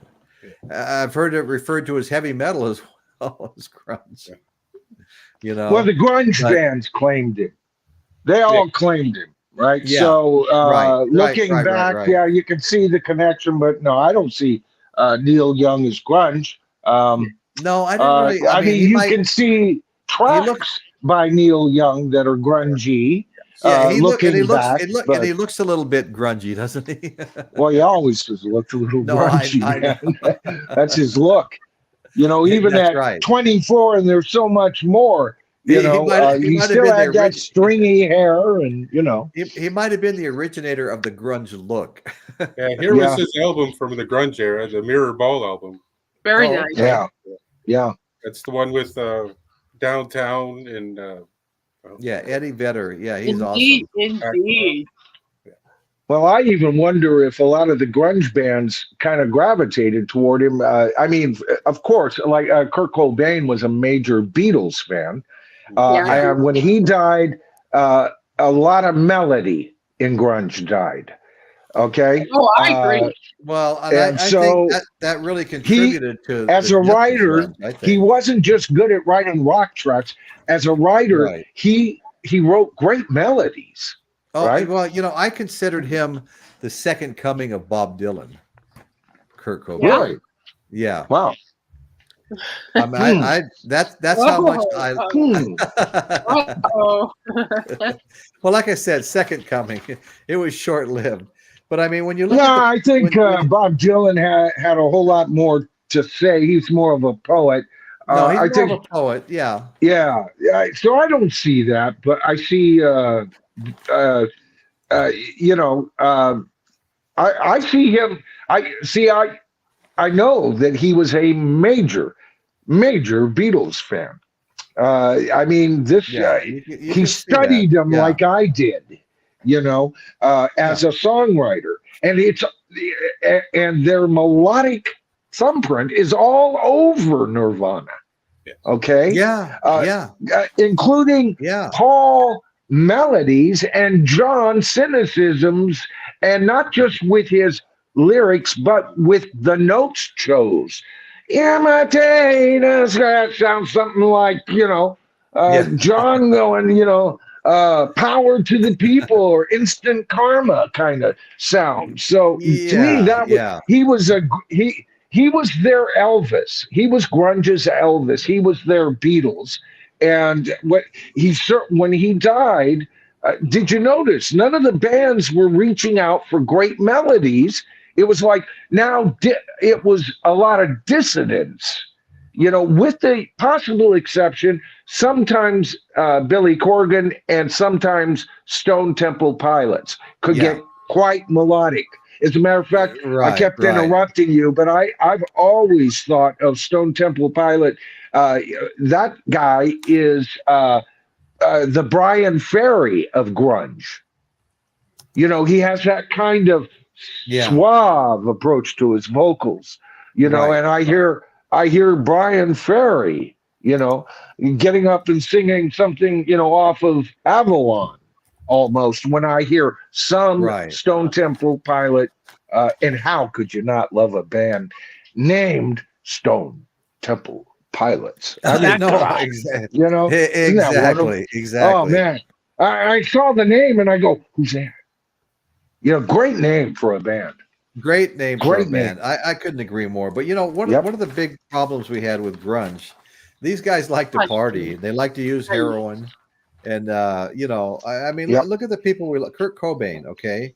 I've heard it referred to as heavy metal as well as grunge. Well, the grunge bands claimed it. They all claimed it, right? Yeah. So looking back, yeah, you can see the connection, but no, I don't see Neil Young as grunge. No, I don't really. I mean, you can see tracks by Neil Young that are grungy. Yeah, he looks a little bit grungy, doesn't he? Well, he always has looked a little grungy. I that's his look. Even at 24, and there's so much more. He still had that stringy hair, and he might have been the originator of the grunge look. Here was his album from the grunge era, the Mirror Ball album. Very nice. Yeah. That's the one with Downtown and Eddie Vedder. Yeah, he's awesome. Indeed. Well, I even wonder if a lot of the grunge bands kind of gravitated toward him. I mean, of course, like Kurt Cobain was a major Beatles fan. And when he died, a lot of melody in grunge died. Okay. Oh, I agree. Well, I think that really contributed to. As a writer, he wasn't just good at writing rock tracks. As a writer, he wrote great melodies. Oh, right? Well, I considered him the second coming of Bob Dylan, Kurt Cobain. Really? Yeah. Wow. That's how much I. Well, like I said, second coming. It was short lived. But I mean, when you look I think Bob Dylan had a whole lot more to say. He's more of a poet. No, he's more of a poet. Yeah. Yeah. So I don't see that, but I see. I see him. I know that he was a major Beatles fan. I mean, he studied them like I did. As a songwriter, and their melodic thumbprint is all over Nirvana. Okay. Including Paul melodies and John cynicisms, and not just with his lyrics, but with the notes chose. Imitate us. That sounds something like John going, power to the people or instant karma kind of sound. So to me, he was their Elvis. He was grunge's Elvis. He was their Beatles. And when he died, did you notice none of the bands were reaching out for great melodies? It was like it was a lot of dissonance, with the possible exception sometimes Billy Corgan and sometimes Stone Temple Pilots could get quite melodic. As a matter of fact, I kept interrupting you, but I've always thought of Stone Temple Pilot. That guy is the Brian Ferry of grunge. He has that kind of suave approach to his vocals. And I hear Brian Ferry, getting up and singing something, off of Avalon. Almost when I hear some Stone Temple Pilot, and how could you not love a band named Stone Temple Pilots? I mean, exactly. Oh man, I saw the name and I go, "Who's that?" Great name for a band. Great name for a band. I couldn't agree more. But one of the big problems we had with grunge, these guys like to party. They like to use heroin. And look at the people Kurt Cobain. Okay,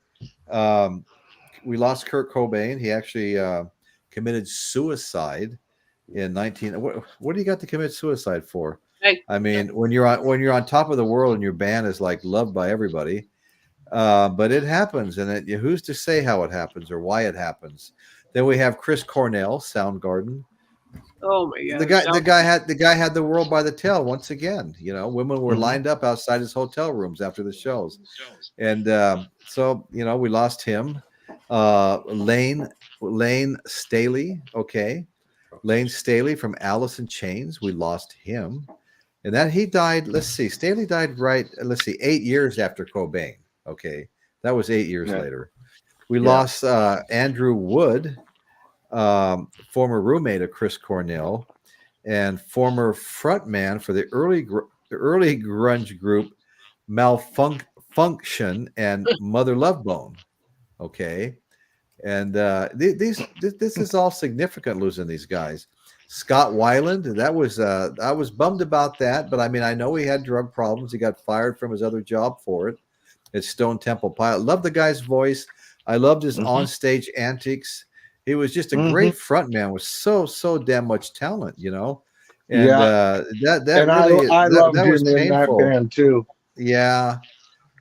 we lost Kurt Cobain. He actually committed suicide in 19. What do you got to commit suicide for? I mean, when you're on top of the world and your band is like loved by everybody, but it happens, and who's to say how it happens or why it happens? Then we have Chris Cornell, Soundgarden. Oh my God! The guy had the world by the tail once again. Women were lined up outside his hotel rooms after the shows, and so we lost him. Lane Staley, Lane Staley from Alice in Chains. We lost him, and that he died. Let's see, Staley died 8 years after Cobain. Okay, that was 8 years later. We lost Andrew Wood. Former roommate of Chris Cornell and former frontman for the early grunge group Malfunction and Mother Love Bone. Okay. And this is all significant, losing these guys. Scott Weiland, I was bummed about that, but I mean, I know he had drug problems. He got fired from his other job for it. It's Stone Temple Pilot. Love the guy's voice. I loved his onstage antics. He was just a great front man with so damn much talent, And I loved him in that band too. Yeah.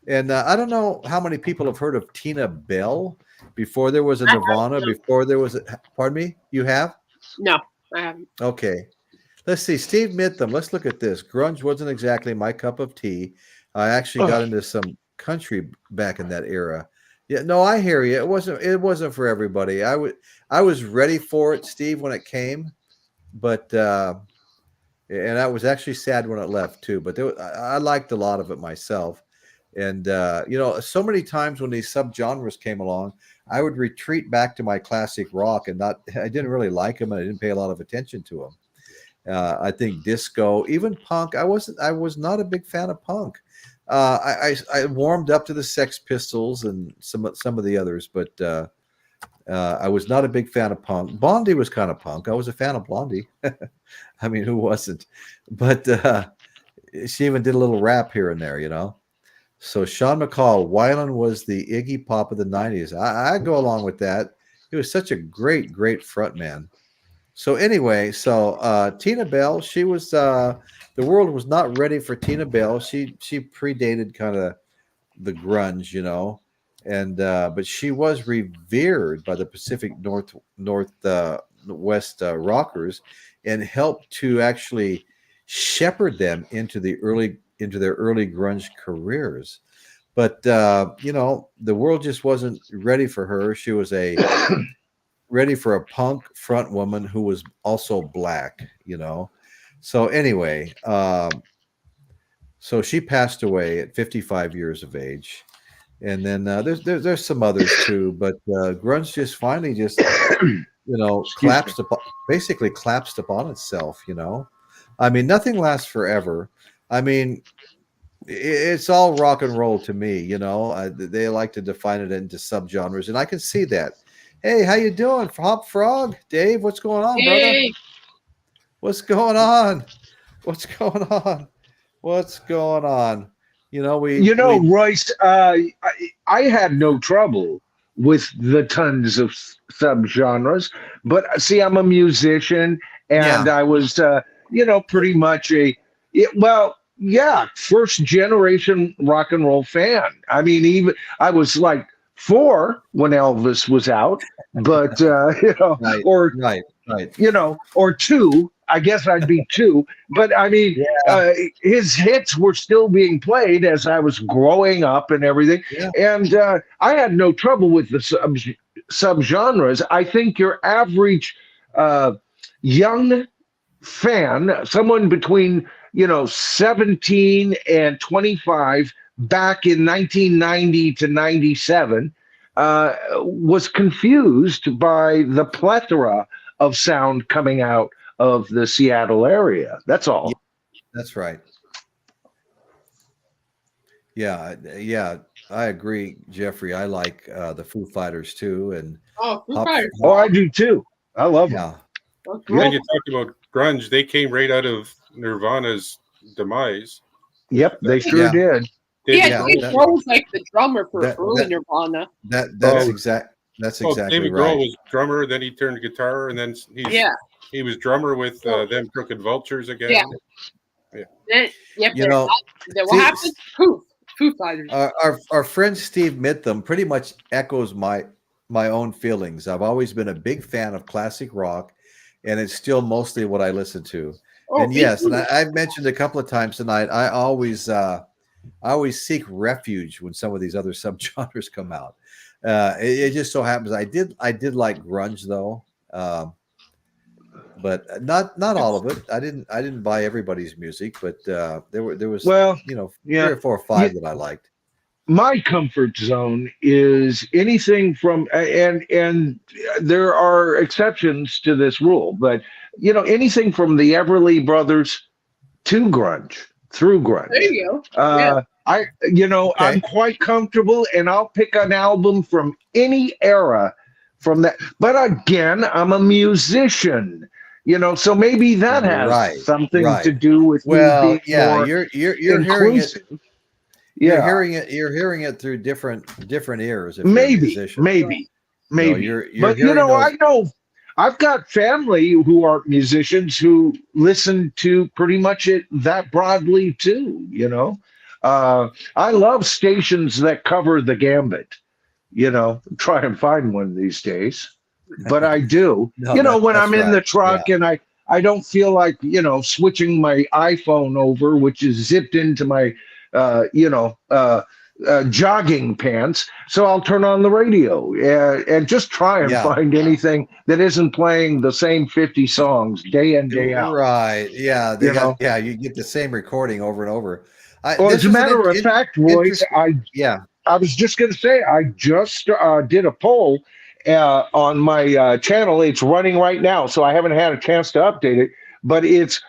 And I don't know how many people have heard of Tina Bell before there was a Nirvana, before there was pardon me? You have? No, I haven't. Okay. Let's see. Steve Mitham. Let's look at this. Grunge wasn't exactly my cup of tea. I actually got into some country back in that era. Yeah, no, I hear you. It wasn't for everybody. I was ready for it, Steve, when it came, but and I was actually sad when it left too. But I liked a lot of it myself, and so many times when these subgenres came along, I would retreat back to my classic rock, and I didn't really like them, and I didn't pay a lot of attention to them. I think disco, even punk. I was not a big fan of punk. I warmed up to the Sex Pistols and some of the others, but I was not a big fan of punk. Blondie was kind of punk. I was a fan of Blondie. I mean, who wasn't? But she even did a little rap here and there, So Sean McCall, Weiland was the Iggy Pop of the 90s. I go along with that. He was such a great front man. So anyway, Tina Bell, she was the world was not ready for Tina Bell. She predated kind of the grunge, and but she was revered by the Pacific Northwest rockers, and helped to actually shepherd them into their early grunge careers. But the world just wasn't ready for her. She was ready for a punk front woman who was also black, So anyway, so she passed away at 55 years of age, and then there's some others too, but grunge just finally collapsed upon itself. I mean, nothing lasts forever. I mean, it's all rock and roll to me. They like to define it into subgenres, and I can see that. Hey, how you doing, Hop Frog? Dave, what's going on, Hey. brother? What's going on? What's going on? What's going on? You know, Royce, I had no trouble with the tons of subgenres, but see, I'm a musician, and I was, pretty much first generation rock and roll fan. I mean, even I was like 4 when Elvis was out, but or 2. I guess I'd be 2, but I mean, his hits were still being played as I was growing up and everything. Yeah. And I had no trouble with the subgenres. I think your average young fan, someone between 17 and 25 back in 1990 to 97, was confused by the plethora of sound coming out of the Seattle area. That's all. Yeah, that's right. Yeah, I agree, Jeffrey. I like the Foo Fighters too, and Foo Fighters. I do too. I love them. When you talk about grunge, they came right out of Nirvana's demise. Yep, they sure did. Dave Grohl was like the drummer for early Nirvana. That's exactly David right. Grohl was drummer, then he turned guitar, and then he was drummer with them Crooked Vultures again. What happened? Foo Fighters. Our friend Steve Mitham pretty much echoes my own feelings. I've always been a big fan of classic rock, and it's still mostly what I listen to. And yes, and I've mentioned a couple of times tonight, I always seek refuge when some of these other subgenres come out. It just so happens I did like grunge though, but not all of it. I didn't buy everybody's music, but there was 3 or 4 or 5 that I liked. My comfort zone is anything from and there are exceptions to this rule, but anything from the Everly Brothers to grunge, through grunge. There you go. I'm quite comfortable, and I'll pick an album from any era from that. But again, I'm a musician, so maybe that has something to do with me being more you're hearing it. You're hearing it through different ears. If maybe. I know I've got family who are musicians who listen to pretty much it that broadly too. I love stations that cover the gambit. Try and find one these days, but I do. When I'm in the truck and I don't feel like switching my iPhone over, which is zipped into my jogging pants, so I'll turn on the radio and just try and find anything that isn't playing the same 50 songs day in day out. Right? Yeah. You get the same recording over and over. As a matter of fact, Royce, I was just going to say I just did a poll on my channel. It's running right now, so I haven't had a chance to update it. But it's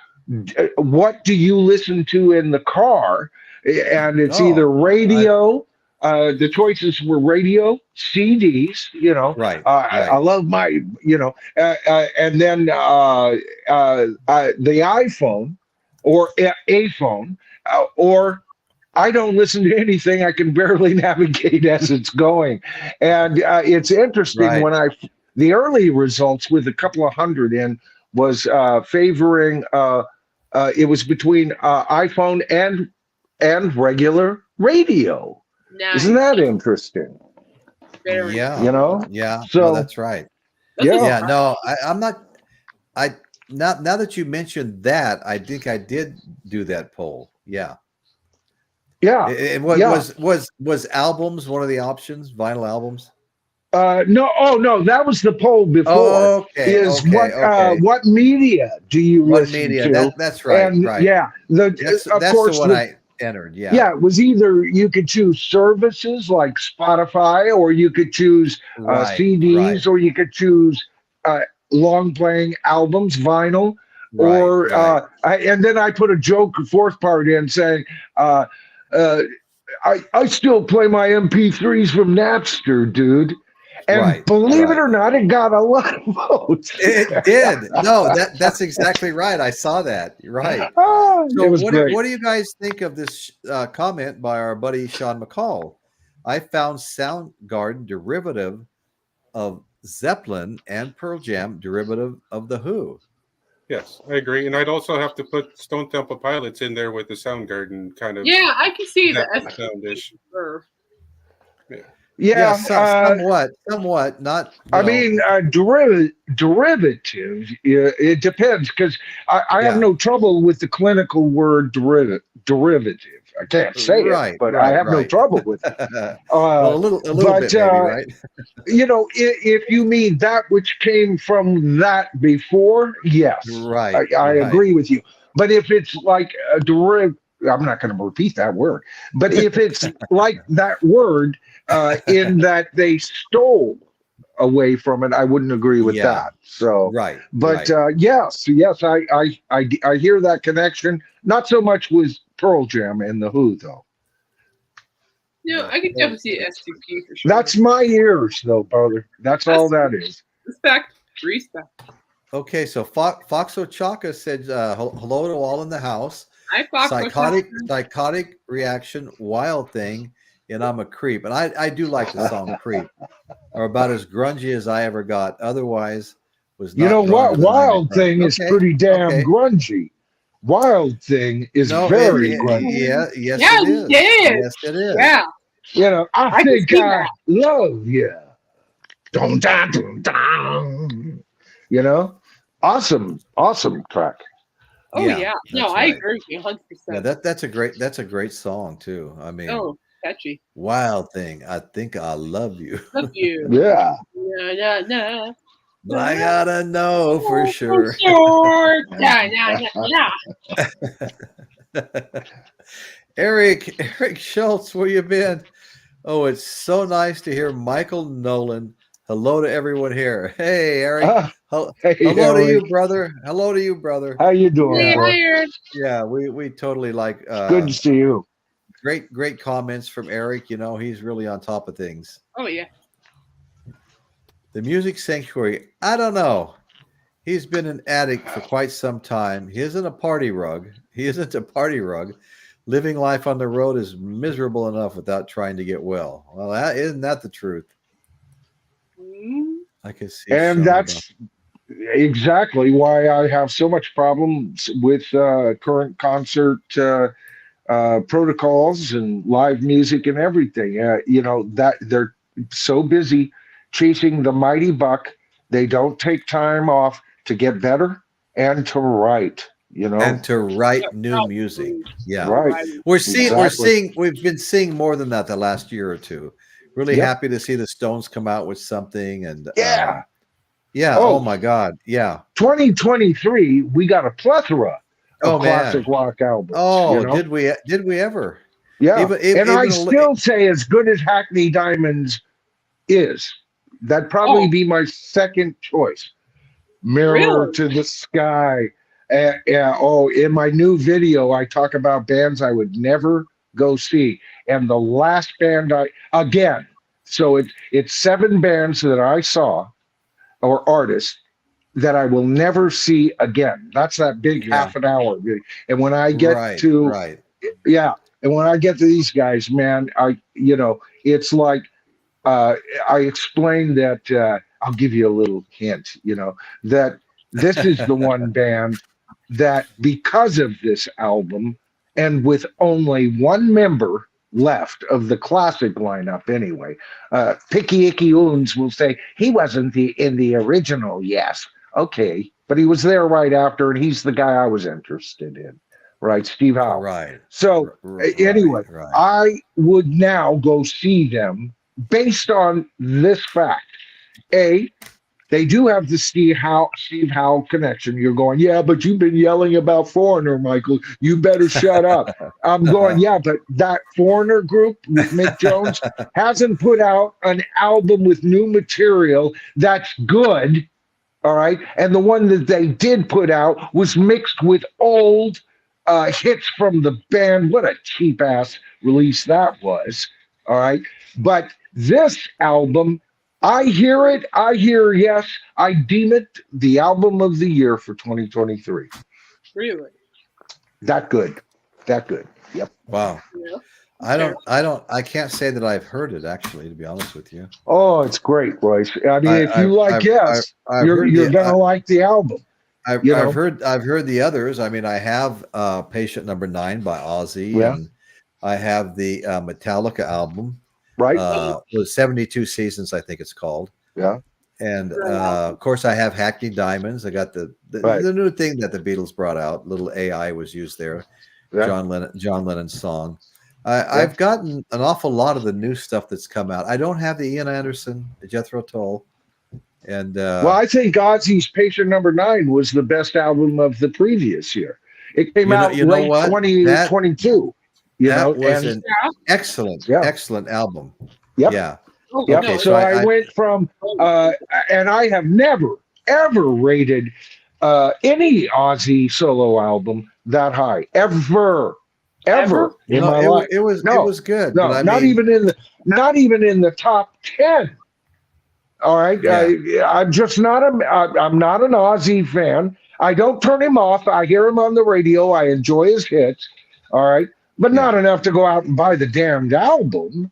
what do you listen to in the car? And it's either radio. The choices were radio, CDs. I love my. And then the iPhone or a phone, or I don't listen to anything. I can barely navigate as it's going, and it's interesting when the early results with a couple of hundred in was favoring. It was between iPhone and regular radio. Nice. Isn't that interesting? Very. Yeah. So that's right. No, I'm not. Now that you mentioned that, I think I did do that poll. Yeah. And was albums one of the options? Vinyl albums? No, that was the poll before. What media do you listen to? That's right. And that's of course the one I entered. It was either you could choose services like Spotify, or you could choose CDs, or you could choose long playing albums, vinyl, and then I put a joke fourth part in saying, I still play my MP3s from Napster, dude. And believe it or not, it got a lot of votes. It did. No, that's exactly right. I saw that. You're right. Oh, So it was great. what do you guys think of this comment by our buddy Sean McCall? I found Soundgarden derivative of Zeppelin and Pearl Jam derivative of The Who. Yes, I agree. And I'd also have to put Stone Temple Pilots in there with the Soundgarden kind of. Yeah, I can see that. Soundish. Yeah, somewhat. Not. I mean, derivative. It depends, because I have no trouble with the clinical word derivative. I can't say it, but I have no trouble with it. Well, a little bit, maybe, right? If you mean that which came from that before, yes, right. I agree with you. But if it's like a derivative, I'm not going to repeat that word. But if it's like that word, in that they stole away from it, I wouldn't agree with that. So but yes, I hear that connection. Not so much with Pearl Jam and The Who, though. Yeah, I can definitely see STP for sure. That's my ears, though, brother. That's all that is. Respect. Okay, so Foxo Chaka said hello to all in the house. Hi, Foxo. Psychotic reaction, wild thing, and I'm a creep. And I do like the song Creep, or about as grungy as I ever got. Otherwise, was not. You know what? Wild Thing is pretty damn grungy. Wild Thing is very grungy. Yes, it is. Yes, it is. Yeah. I think I love you. Dum, dum, dum, dum. Awesome track. Oh yeah. No, I agree with you 100%. Yeah, that's a great song too. I mean, catchy. Wild Thing. I think I love you. Love you. Yeah. Yeah. But I gotta know for sure. Yeah. Eric Schultz, where you been? Oh, it's so nice to hear Michael Nolan. Hello to everyone here. Hey, Eric. Hello to you, brother. Hello to you, brother. How you doing? Hey, hi, Eric. Yeah, we totally like. Good to see you. Great comments from Eric. He's really on top of things. Oh yeah. The Music Sanctuary. I don't know. He's been an addict for quite some time. He isn't a party rug. Living life on the road is miserable enough without trying to get well. Well, isn't that the truth? I can see. And that's exactly why I have so much problems with current concert protocols and live music and everything. That they're so busy chasing the mighty buck, they don't take time off to get better and to write. And to write new music. Yeah. Right. We've been seeing more than that the last year or two. Really happy to see the Stones come out with something. And oh my God. Yeah. 2023, we got a plethora of classic rock albums. Oh, did we ever? Yeah. I still say, as good as Hackney Diamonds is, that'd probably be my second choice. Mirror to the Sky. In my new video, I talk about bands I would never go see. And the last band so it's 7 bands that I saw, or artists, that I will never see again. That's that big half an hour. And when I get and when I get to these guys, man, it's like I explained that I'll give you a little hint, that this is the one band that, because of this album, and with only one member left of the classic lineup anyway, Picky Icky Oons will say, he wasn't in the original, yes. Okay, but he was there right after, and he's the guy I was interested in, right? Steve Howe. Right. So anyway, I would now go see them based on this fact. They do have the Steve Howe connection. You're going, yeah, but you've been yelling about Foreigner, Michael. You better shut up. I'm going, yeah, but that Foreigner group with Mick Jones hasn't put out an album with new material that's good, all right? And the one that they did put out was mixed with old hits from the band. What a cheap-ass release that was, all right? But this album, I hear it. I hear yes. I deem it the album of the year for 2023. Really? That good. That good. Yep. Wow. Yeah. I can't say that I've heard it actually, to be honest with you. Oh, it's great, Royce. I mean, if you like Yes, you're gonna like the album. I've heard the others. I mean, I have Patient Number 9 by Ozzy, and I have the Metallica album. Right. The 72 Seasons, I think it's called. Yeah. And of course, I have Hackney Diamonds. I got the new thing that the Beatles brought out. Little AI was used there. Yeah. John Lennon's song. I've gotten an awful lot of the new stuff that's come out. I don't have the Ian Anderson, the Jethro Tull, and well, I think Ozzy's Patient Number 9 was the best album of the previous year. It came out late 2022. That was an excellent album. Yep. Yeah. Yep. Okay, so I went from and I have never ever rated any Ozzy solo album that high ever in my life. It was good. No, not even in the top 10. All right, I'm just not I'm not an Ozzy fan. I don't turn him off. I hear him on the radio. I enjoy his hits. All right, but not enough to go out and buy the damned album.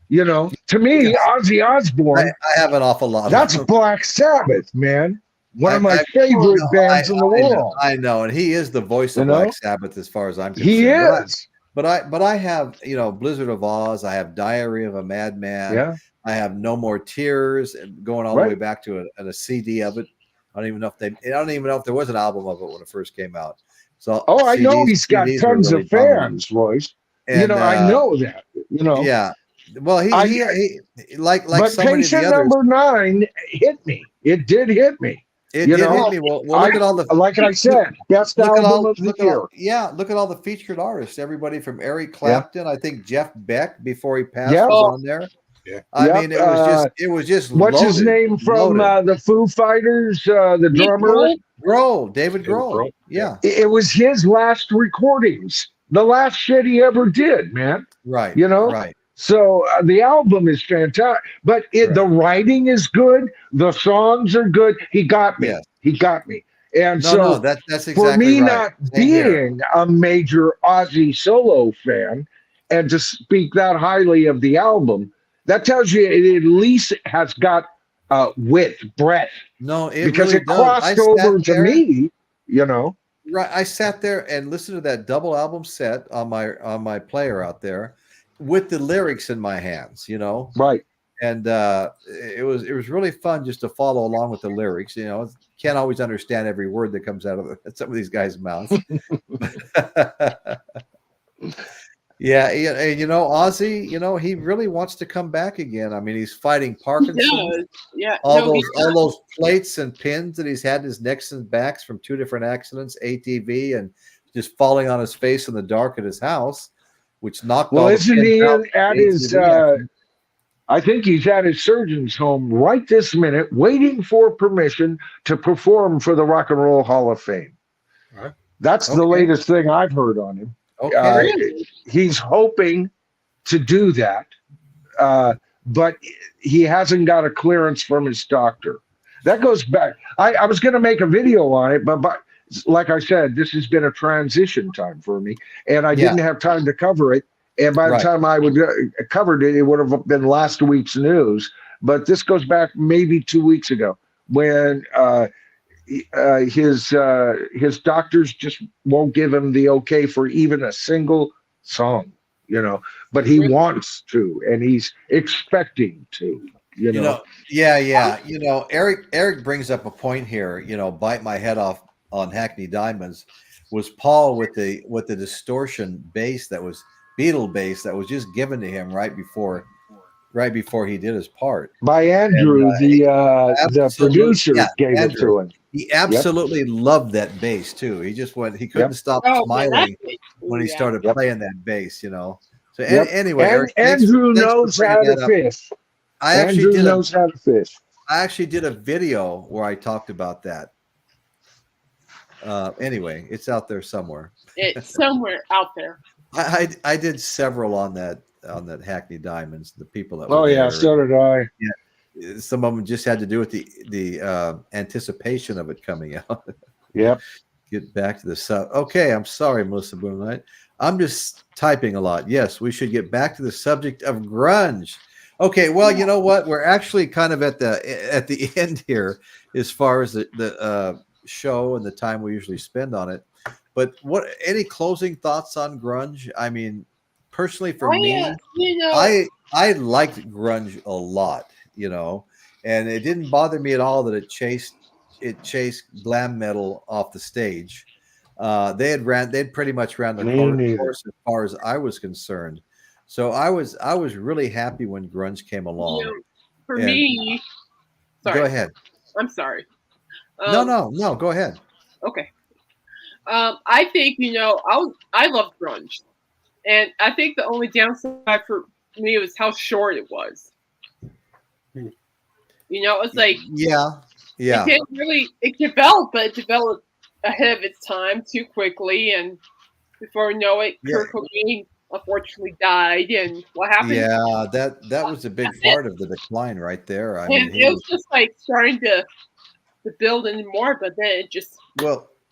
You know, to me, Ozzy Osbourne. I have an awful lot. That's Black Sabbath, man. One of my favorite bands in the world. I know, and he is the voice of Black Sabbath as far as I'm concerned. He is. But I have, Blizzard of Oz. I have Diary of a Madman. Yeah. I have No More Tears, and going all the way back to a CD of it. I don't even know if there was an album of it when it first came out. So I know he's got tons of fans, Royce. And, I know that. Yeah. Well, he like but so many of the Patient others. Number 9 hit me. It did hit me. It did hit me. Well, look at all the like I said, best album of the year. Look at all the featured artists. Everybody from Eric Clapton, I think Jeff Beck before he passed was on there. Yeah. I mean, it was just what's loaded, his name from the Foo Fighters, the drummer? David Grohl. Yeah. It was his last recordings. The last shit he ever did, man. Right. Right. So the album is fantastic, but the writing is good. The songs are good. He got me. Yes. He got me. And that's exactly for me right. not being a major Ozzy solo fan and to speak that highly of the album, that tells you it at least has got width, breadth. No, because really it crossed over to me, Right. I sat there and listened to that double album set on my player out there with the lyrics in my hands, Right. And it was really fun just to follow along with the lyrics. Can't always understand every word that comes out of some of these guys' mouths. Yeah, Ozzy, he really wants to come back again. I mean, he's fighting Parkinson's. Yeah. All those plates and pins that he's had in his necks and backs from 2 different accidents, ATV, and just falling on his face in the dark at his house, which knocked all the pins out. Isn't he at his I think he's at his surgeon's home right this minute, waiting for permission to perform for the Rock and Roll Hall of Fame. Huh? That's the latest thing I've heard on him. Okay. He's hoping to do that, but he hasn't got a clearance from his doctor. That goes back. I was going to make a video on it, but like I said, this has been a transition time for me, and I didn't have time to cover it. And by the time I would covered it, it would have been last week's news. But this goes back maybe 2 weeks ago when his doctors just won't give him the okay for even a single song, But he wants to, and he's expecting to, Eric brings up a point here. Bite my head off on Hackney Diamonds was Paul with the distortion bass that was Beatle bass that was just given to him right before he did his part by Andrew, and, the producer gave it to him. He absolutely loved that bass too. He just he couldn't stop smiling when he started playing that bass, So anyway, Eric, Andrew knows how to fish. Andrew knows how to fish. I actually did a video where I talked about that. Anyway, it's out there somewhere. It's somewhere out there. I did several on that Hackney Diamonds. The people that so did I. some of them just had to do with the anticipation of it coming out. Yep. Get back to the sub. Okay, I'm sorry, Melissa Boomlight. I'm just typing a lot. Yes, we should get back to the subject of grunge. Okay, well, you know what? We're actually kind of at the end here as far as the show and the time we usually spend on it. But any closing thoughts on grunge? I mean, personally for me, I liked grunge a lot, and it didn't bother me at all that it chased glam metal off the stage. They'd pretty much ran the course as far as I was concerned. So I was really happy when grunge came along. For me, sorry. Go ahead. I'm sorry. No, go ahead. Okay. I think I love grunge, and I think the only downside for me was how short it was. It's like it developed, but it developed ahead of its time too quickly, and before you know it, Kurt Cobain unfortunately died, and what happened? Yeah, that was a big part of the decline right there. I mean, it was just like starting to build anymore, but then it just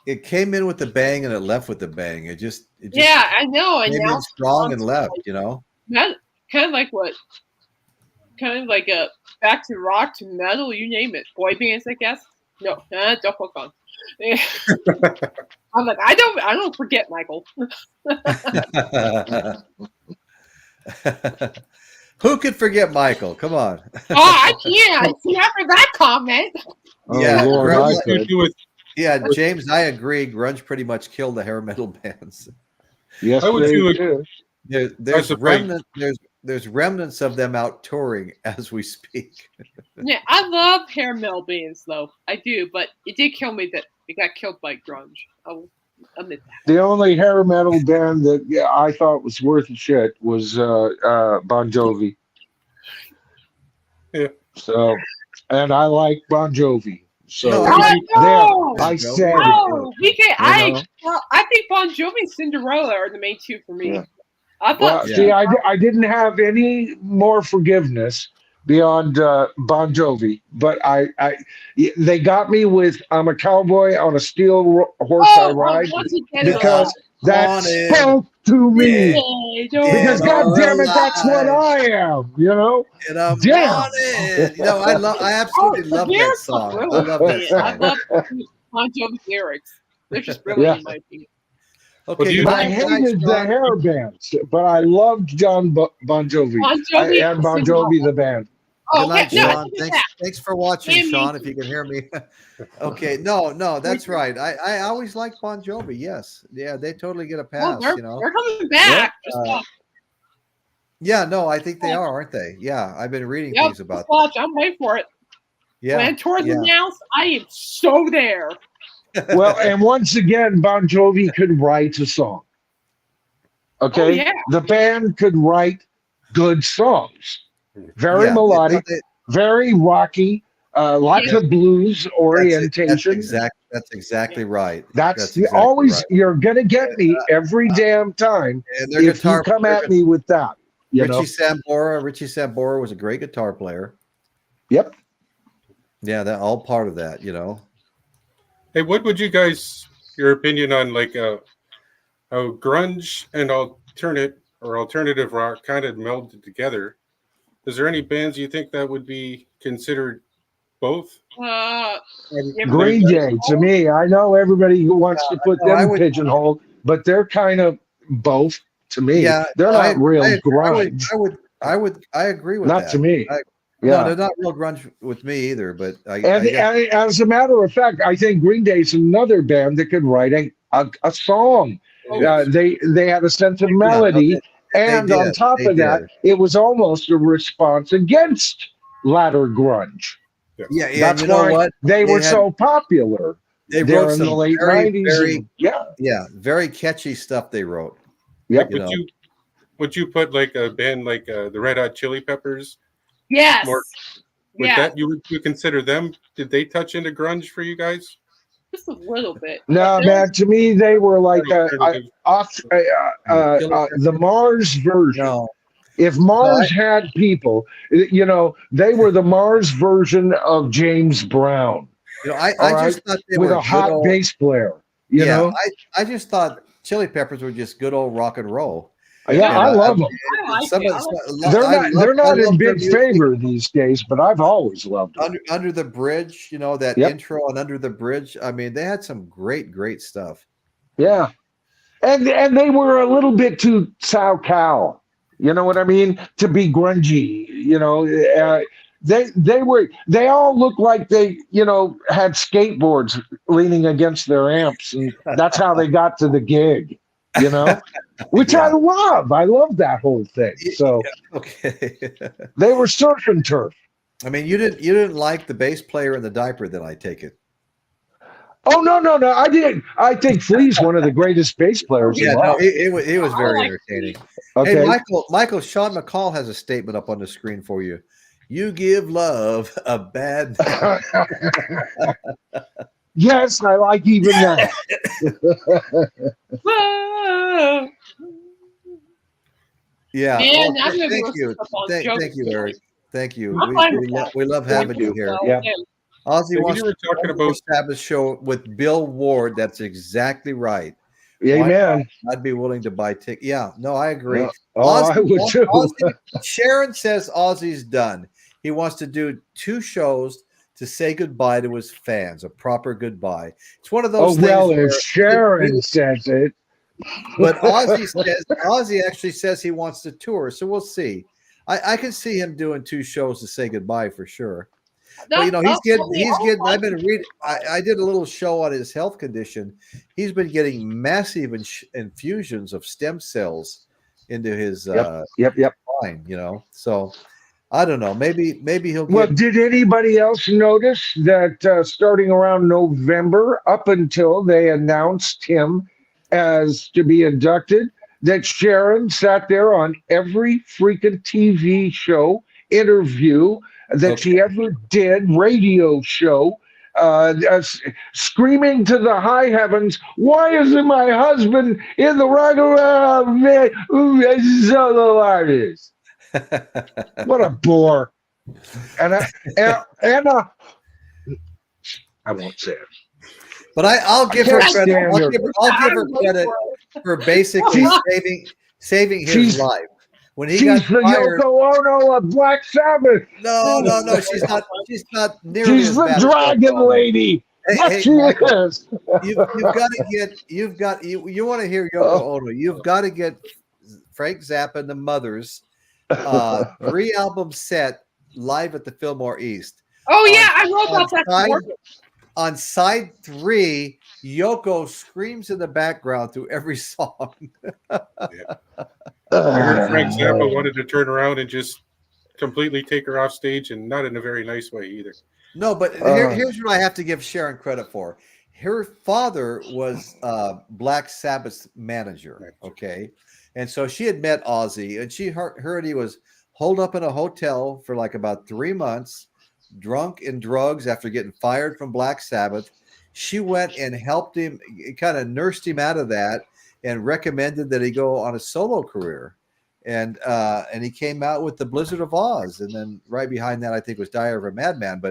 it came in with a bang and it left with a bang. It just I know, and came now in strong and left. Kind of like a back to rock to metal, you name it, boy bands, I guess. No, don't fuck on. I'm like, I don't forget, Michael. Who could forget Michael? Come on. I can't. See, after that comment. Yeah, Lord, James, I agree. Grunge pretty much killed the hair metal bands. Yes, there's remnants of them out touring as we speak. Yeah, I love hair metal bands, though. I do, but it did kill me that it got killed by grunge. I'll admit that. The only hair metal band that I thought was worth a shit was Bon Jovi. Yeah. So, and I like Bon Jovi. So I said I think Bon Jovi and Cinderella are the main two for me. Yeah. I didn't have any more forgiveness beyond Bon Jovi, but they got me with "I'm a Cowboy on a Steel Horse I Ride" because that spoke to me. Because God damn it, that's what I am, And I'm I absolutely love that song. I love that song. I love Bon Jovi's lyrics. They're just brilliant in my opinion. Okay, I hated the hair bands, but I loved Bon Jovi. And Bon Jovi the band. Good night, Sean. Thanks for watching, Sean. If you can hear me. Okay, no, that's right. I always liked Bon Jovi. Yes, yeah, they totally get a pass. They're coming back. I think they are, aren't they? Yeah, I've been reading things about. Watch, I'm waiting for it. Yeah, when tours announced, I am so there. Well, and once again, Bon Jovi could write a song. Okay, the band could write good songs. Very melodic, very rocky, lots of blues orientation. That's exactly right. That's always right. You're gonna get me every damn time if you come at me with that. Richie Sambora was a great guitar player. Yep. Yeah, that all part of that. Hey, what would you guys, your opinion on like how grunge and alternative rock kind of melded together? Is there any bands you think that would be considered both? Green Day, to me. I know everybody who wants to put them pigeonhole, but they're kind of both to me. Yeah, they're not real grunge. I agree with that. Not to me. No, they're not real grunge with me either. But as a matter of fact, I think Green Day's another band that could write a song. They had a sense of melody, and on top of that, it was almost a response against latter grunge. Yeah, that's why they were so popular. They wrote in the late 90s. Very catchy stuff they wrote. Yeah. Would you put like a band like the Red Hot Chili Peppers? Yes. That you consider them? Did they touch into grunge for you guys? Just a little bit. No, man. To me, they were like the Mars version. If Mars had people, you know, they were the Mars version of James Brown. You know, I just thought they with were a hot bass player. You know, I just thought Chili Peppers were just good old rock and roll. Yeah, and, I love them. They're not in big favor these days, but I've always loved them. Under the Bridge, you know, that intro and Under the Bridge. I mean, they had some great stuff. Yeah, and they were a little bit too SoCal. You know what I mean? To be grungy. You know, they all looked like they, you know, had skateboards leaning against their amps, and that's how they got to the gig. You know, which I love. I love that whole thing. So okay, they were surf and turf. I mean, you didn't like the bass player in the diaper, then I take it. Oh no, I did. I think Flea's one of the greatest bass players. Yeah, no, it was very entertaining. Okay. Hey, Michael, Sean McCall has a statement up on the screen for you. You give love a bad name. Yes, I like even that. Yeah. Man, well, thank you, Eric. Thank you. We love having you here. Yeah. Ozzy wants you were talking about Sabbath show with Bill Ward. That's exactly right. Amen. I'd be willing to buy tickets. Yeah, no, I agree. I would too. Sharon says Ozzy's done. He wants to do 2 shows to say goodbye to his fans, a proper goodbye. It's one of those things. Well, if Sharon says it. But Ozzy actually says he wants to tour, so we'll see. I can see him doing 2 shows to say goodbye for sure. But you know, he's getting. I've been reading. I did a little show on his health condition. He's been getting massive infusions of stem cells into his spine. You know, so I don't know. Maybe he'll. Well, did anybody else notice that starting around November, up until they announced him as to be inducted, that Sharon sat there on every freaking TV show, interview that she ever did, radio show, screaming to the high heavens, "Why isn't my husband in the rock around solo artist?" What a bore! And I won't say it. But I'll give her credit. I'll give her credit for basically saving his life. When he got fired, Yoko Ono of Black Sabbath. No, she's not. She's not nearly. She's as the bad dragon lady. Yes, she is. You've got to get. You want to hear Yoko Ono? You've got to get Frank Zappa and the Mothers 3-album set live at the Fillmore East. Oh yeah, I wrote about that. On side 3, Yoko screams in the background through every song. I heard Frank Zappa wanted to turn around and just completely take her off stage, and not in a very nice way either. No, but here's what I have to give Sharon credit for. Her father was Black Sabbath's manager, okay? And so she had met Ozzy, and she heard he was holed up in a hotel for like about 3 months, drunk in drugs after getting fired from Black Sabbath. She went and helped him, kind of nursed him out of that, and recommended that he go on a solo career. And he came out with the Blizzard of Oz, and then right behind that, I think, was Diary of a Madman.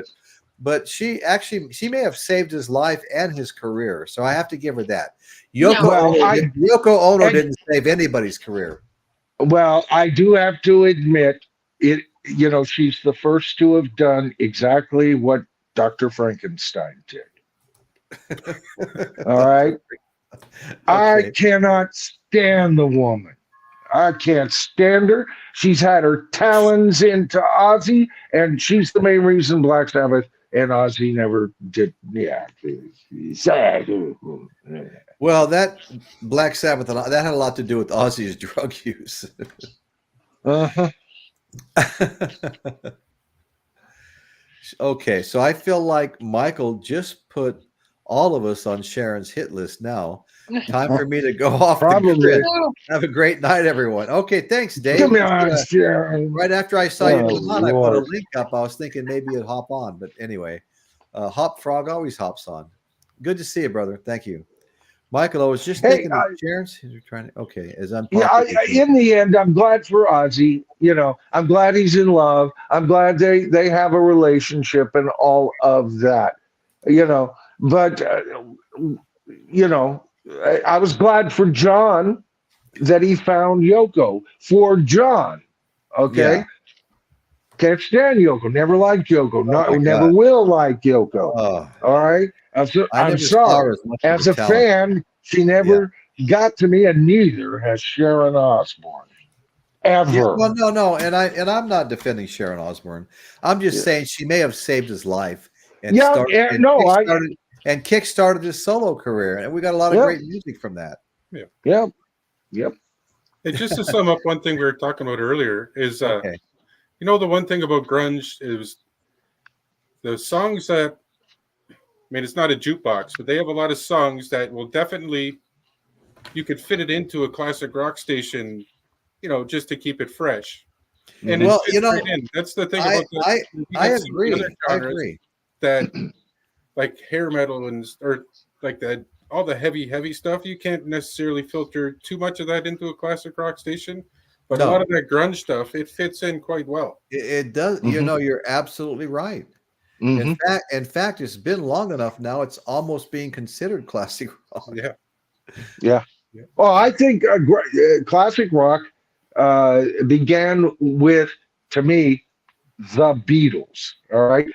But she may have saved his life and his career, so I have to give her that. Yoko Ono didn't save anybody's career. Well, I do have to admit it. You know, she's the first to have done exactly what Dr. Frankenstein did. All right. Okay. I cannot stand the woman. I can't stand her. She's had her talons into Ozzy, and she's the main reason Black Sabbath and Ozzy never did. Yeah. Well, that Black Sabbath, that had a lot to do with Ozzy's drug use. Uh-huh. Okay, so I feel like Michael just put all of us on Sharon's hit list now. Time for me to go off the grid. Have a great night, everyone. Okay, thanks, Dave. Come on, Sharon. Right after I saw you on, I put a link up. I was thinking maybe you'd hop on, but anyway, Hop Frog always hops on. Good to see you, brother. Thank you. Michael, I was just thinking of Sharon's. You're trying to, okay, as I'm in the end, I'm glad for Ozzy. You know, I'm glad he's in love. I'm glad they have a relationship and all of that. You know, but you know, I was glad for John that he found Yoko. For John, okay. Yeah. Can't stand Yoko. Never liked Yoko. Never God. will like Yoko. Oh. All right. I'm sorry. As a fan, she never got to me, and neither has Sharon Osbourne. Ever. Yeah, well, no, and I'm not defending Sharon Osbourne. I'm just saying she may have saved his life and kickstarted his solo career, and we got a lot of great music from that. Yep. And just to sum up one thing we were talking about earlier is, you know, the one thing about grunge is the songs that, I mean, it's not a jukebox, but they have a lot of songs that will definitely, you could fit it into a classic rock station, you know, just to keep it fresh. And well, you know, that's the thing about I agree that, like hair metal or like that, all the heavy stuff, you can't necessarily filter too much of that into a classic rock station. But a lot of that grunge stuff, it fits in quite well. It does. Mm-hmm. You know, you're absolutely right. Mm-hmm. In fact, it's been long enough now. It's almost being considered classic rock. Yeah. Well, I think classic rock began with, to me, the Beatles. All right.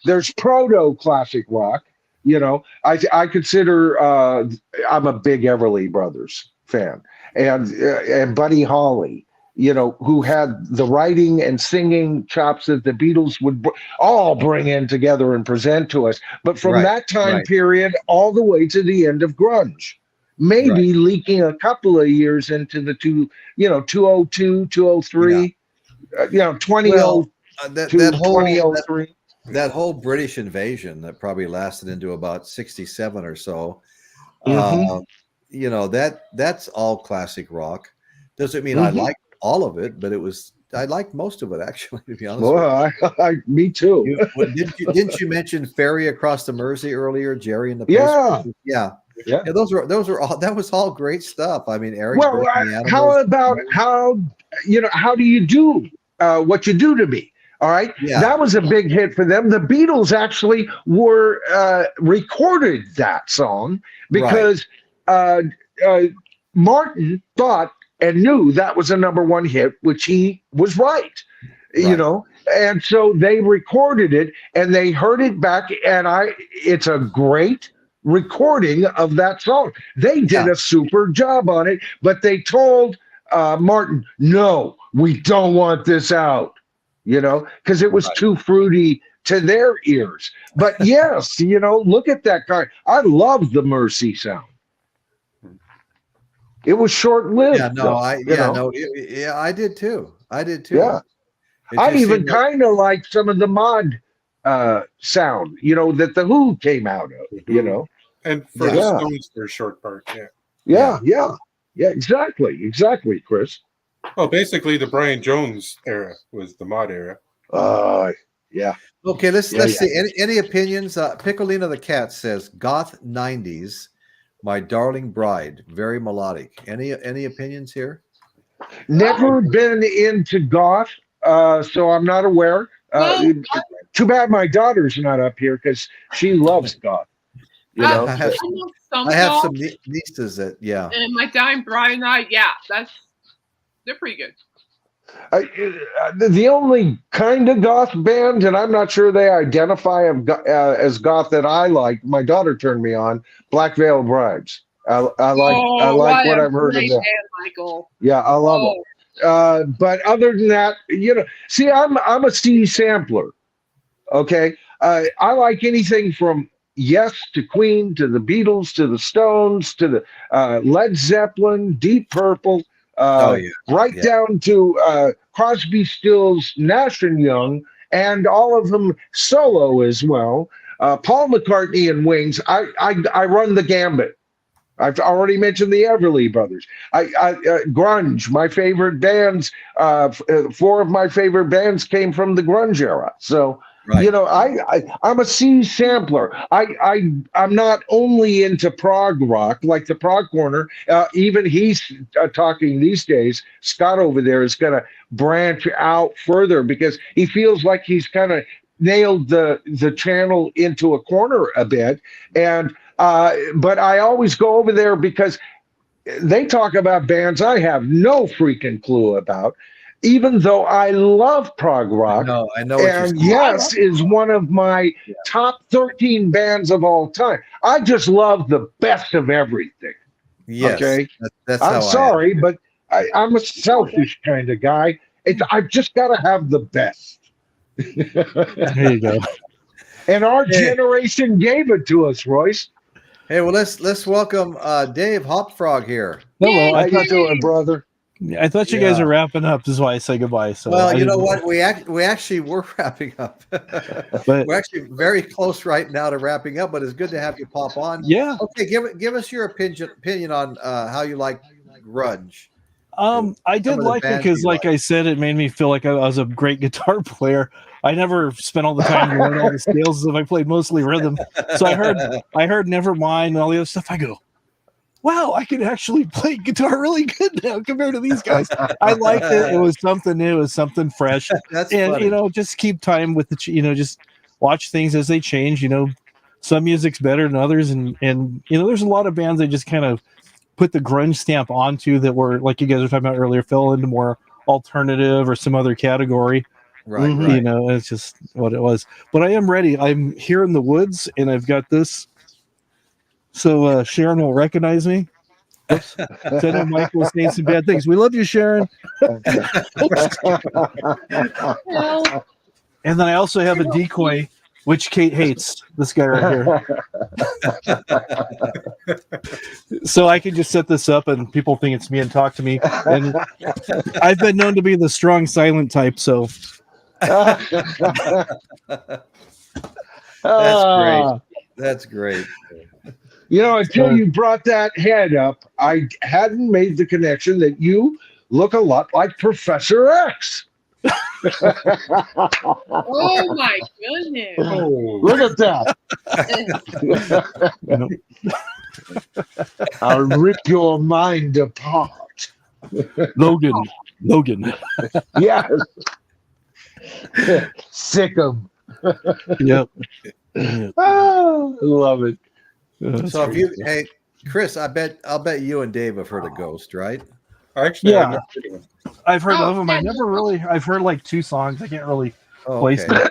There's proto classic rock. You know, I consider I'm a big Everly Brothers fan, and Buddy Holly, you know, who had the writing and singing chops that the Beatles would all bring in together and present to us. But from that time period all the way to the end of grunge, maybe leaking a couple of years into the 202, 203, 2002, 2003. That whole British invasion that probably lasted into about 67 or so. You know, that's all classic rock. Doesn't mean I liked all of it, but I liked most of it, actually, to be honest. Well, me too. Didn't you mention Ferry Across the Mersey earlier, Jerry and the Yeah, those were all, that was all great stuff. I mean, Eric. Well, how do you do what you do to me? All right. Yeah. That was a big hit for them. The Beatles actually were recorded that song because Martin thought and knew that was a #1 hit, which he was right. You know, and so they recorded it and they heard it back, and it's a great recording of that song. They did a super job on it, but they told Martin, no, we don't want this out. You know, because it was too fruity to their ears. But yes, you know, look at that guy. I love the Mercy sound. It was short-lived. I did too. Yeah, I even kind of like some of the mod sound, you know, that the Who came out of. You know, and for the Stones, their short part. Yeah, exactly, Chris. Well, basically, the Brian Jones era was the mod era. Yeah. Okay, let's see. Any opinions? Piccolina the Cat says, "Goth '90s, my darling bride, very melodic." Any opinions here? Never been into goth, so I'm not aware. Too bad my daughter's not up here because she loves goth. You know, I have some nieces that and my dying bride and I, they're pretty good. The only kind of goth band, and I'm not sure they identify as goth that I like. My daughter turned me on. Black Veil Brides. I like what I've heard of them. Michael. Yeah, I love it. But other than that, you know, see, I'm a C sampler. Okay, I like anything from Yes to Queen to the Beatles to the Stones to the Led Zeppelin, Deep Purple. Down to Crosby, Stills, Nash and Young, and all of them solo as well. Paul McCartney and Wings. I run the gambit. I've already mentioned the Everly Brothers. Grunge. My favorite bands. 4 of my favorite bands came from the grunge era. So You know, I'm a C sampler. I'm not only into prog rock, like the Prog Corner. Even he's talking these days. Scott over there is going to branch out further because he feels like he's kind of nailed the channel into a corner a bit. And but I always go over there because they talk about bands I have no freaking clue about, even though I love prog rock. I know. And Yes is one of my top 13 bands of all time. I just love the best of everything. Yes. Okay. That's I'm sorry, but I'm a selfish kind of guy. I've just got to have the best. There you go. And our generation gave it to us, Royce. Hey, well, let's welcome Dave Hopfrog here. Hello. How you doing, brother? I thought you guys were wrapping up. This is why I say goodbye. So well, you know what? We actually were wrapping up. But we're actually very close right now to wrapping up. But it's good to have you pop on. Yeah. Okay. Give us your opinion on how you like grunge. I did like it because, like I said, it made me feel like I was a great guitar player. I never spent all the time to learn all the scales. If I played mostly rhythm, so I heard Nevermind and all the other stuff. I go, wow, I can actually play guitar really good now compared to these guys. I liked it. It was something new. It was something fresh. That's and funny. You know, just keep time with the just watch things as they change. You know, some music's better than others, and you know, there's a lot of bands that just kind of put the grunge stamp onto that were, like you guys were talking about earlier, fell into more alternative or some other category. Right. You know, it's just what it was. But I am ready. I'm here in the woods, and I've got this. So Sharon will recognize me. Oops. So I know Mike was saying some bad things. We love you, Sharon. And then I also have a decoy, which Kate hates. This guy right here. So I can just set this up, and people think it's me and talk to me. And I've been known to be the strong, silent type. So That's great. You know, until you brought that head up, I hadn't made the connection that you look a lot like Professor X. Oh my goodness! Look at that! I'll rip your mind apart. Logan. Yes. Sick 'em. Yep. Oh, love it. So if you, hey Chris, I'll bet you and Dave have heard of Ghost, right? Actually, Yeah. I've heard of them. I've heard like 2 songs. I can't really place them.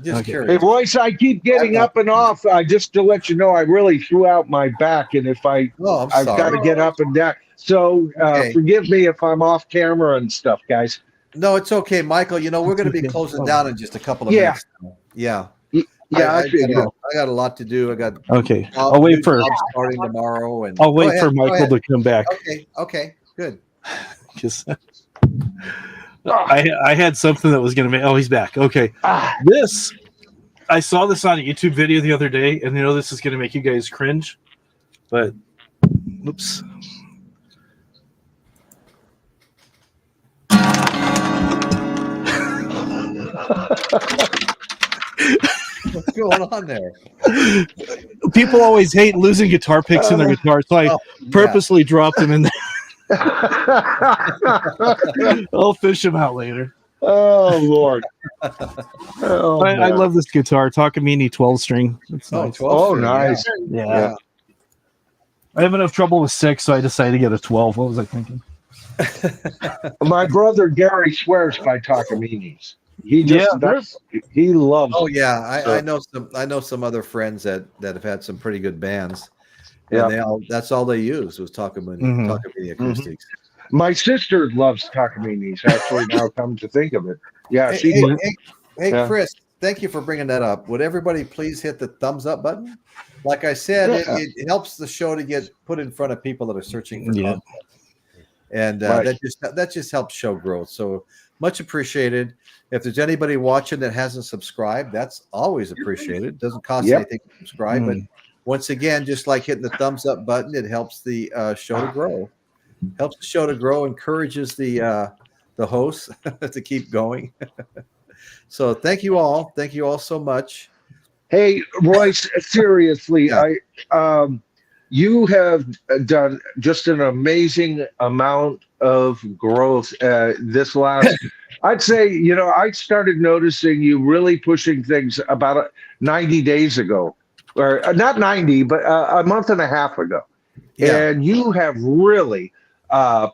Just curious. Hey, Royce, I keep getting up and off. Just to let you know, I really threw out my back, and if I've got to get up and down. So forgive me if I'm off camera and stuff, guys. No, it's okay, Michael. You know, we're going to be closing down in just a couple of minutes. Yeah. I got a lot to do. I got I'll wait for starting tomorrow, and I'll wait for Michael to come back. Okay, good. Because I had something that was going to make. Oh, he's back. Okay, this I saw this on a YouTube video the other day, and you know this is going to make you guys cringe, but oops. What's going on there? People always hate losing guitar picks in their guitars, so I purposely dropped them in there. I'll fish them out later. Oh Lord! I love this guitar, Takamine 12-string. It's nice. 12 nice. Yeah. I have enough trouble with 6, so I decided to get a 12. What was I thinking? My brother Gary swears by Takamines. He just he loves. Oh yeah, I know some other friends that have had some pretty good bands. Yeah, and that's all they use was Takamine acoustics. My sister loves Takamines. Actually, now come to think of it, Hey, Chris, thank you for bringing that up. Would everybody please hit the thumbs up button? Like I said, it helps the show to get put in front of people that are searching for content. And that just helps show growth. So much appreciated. If there's anybody watching that hasn't subscribed, that's always appreciated. It doesn't cost anything to subscribe. But once again, just like hitting the thumbs up button, it helps the show to grow. Helps the show to grow, encourages the the hosts to keep going. So thank you all. Thank you all so much. Hey, Royce, seriously, Yeah. You have done just an amazing amount of growth this last. I'd say, I started noticing you really pushing things about 90 days ago, or not 90, but a month and a half ago. Yeah. And you have really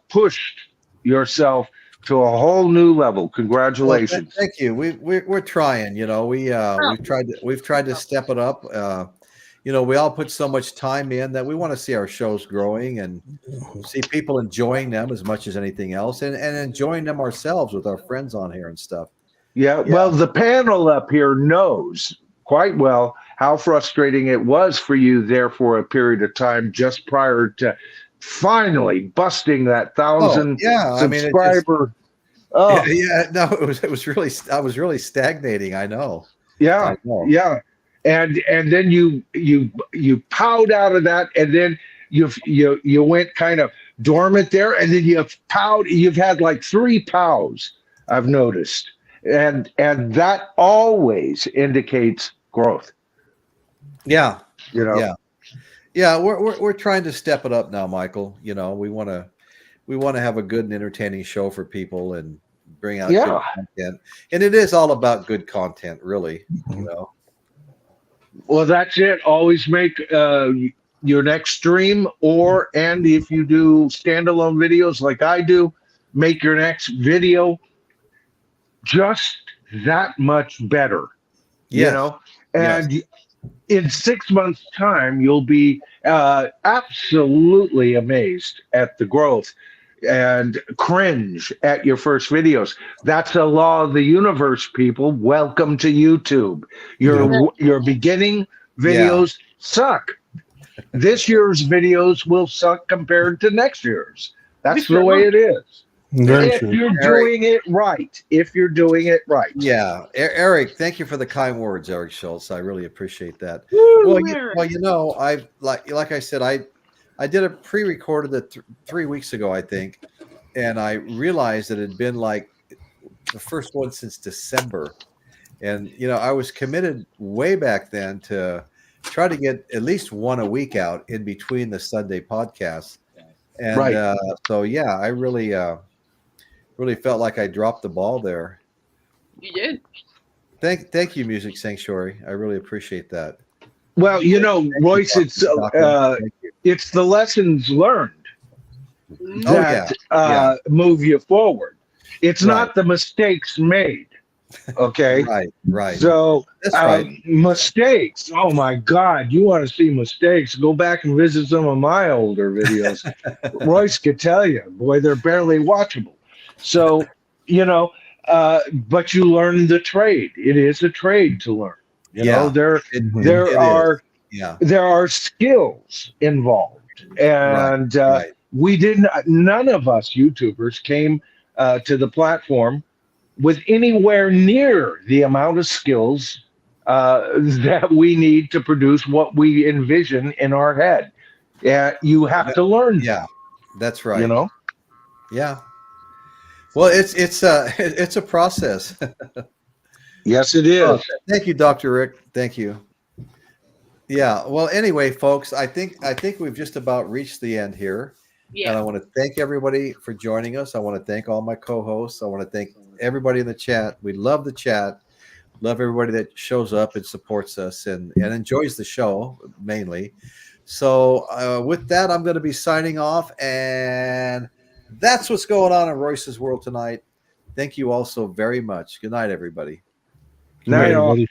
pushed yourself to a whole new level. Congratulations. Well, thank you. We're trying. We've tried to step it up. We all put so much time in that we want to see our shows growing and see people enjoying them as much as anything else, and enjoying them ourselves with our friends on here and stuff. Yeah, well, the panel up here knows quite well how frustrating it was for you there for a period of time just prior to finally busting that 1,000 subscriber. No, it was really, I was really stagnating. I know. Yeah, yeah, and then you powed out of that, and then you went kind of dormant there, and then you've had like 3 pows, I've noticed, and that always indicates growth. Yeah, yeah. We're trying to step it up now, Michael. We want to have a good and entertaining show for people and bring out good content. And it is all about good content, really. Well, that's it. Always make your next stream, and if you do standalone videos like I do, make your next video just that much better. And in 6 months' time, you'll be absolutely amazed at the growth and cringe at your first videos. That's the law of the universe, people. Welcome to YouTube. Your beginning videos suck. This year's videos will suck compared to next year's. That's the way it is. If you're doing it right. Yeah. Eric, thank you for the kind words, Eric Schultz. I really appreciate that. I like I said, I did a pre-recorded that 3 weeks ago, I think, and I realized that it had been like the first one since December. And I was committed way back then to try to get at least one a week out in between the Sunday podcasts. And I really felt like I dropped the ball there. You did. Thank you, Music Sanctuary. I really appreciate that. Well, Royce, it's the lessons learned that move you forward. It's not the mistakes made. Okay. Right. So mistakes. Oh my God. You want to see mistakes? Go back and visit some of my older videos. Royce could tell you, boy, they're barely watchable. So, but you learn the trade. It is a trade to learn. There are skills involved, and none of us YouTubers came to the platform with anywhere near the amount of skills that we need to produce what we envision in our head. You have to learn. Yeah, that's right. Yeah. Well, it's a process. Yes, it is. Oh, thank you, Dr. Rick. Thank you. Yeah. Well, anyway, folks, I think we've just about reached the end here. Yeah. And I want to thank everybody for joining us. I want to thank all my co-hosts. I want to thank everybody in the chat. We love the chat. Love everybody that shows up and supports us and enjoys the show mainly. So with that, I'm going to be signing off, and that's what's going on in Royce's world tonight. Thank you all so very much. Good night, everybody. Night, everybody.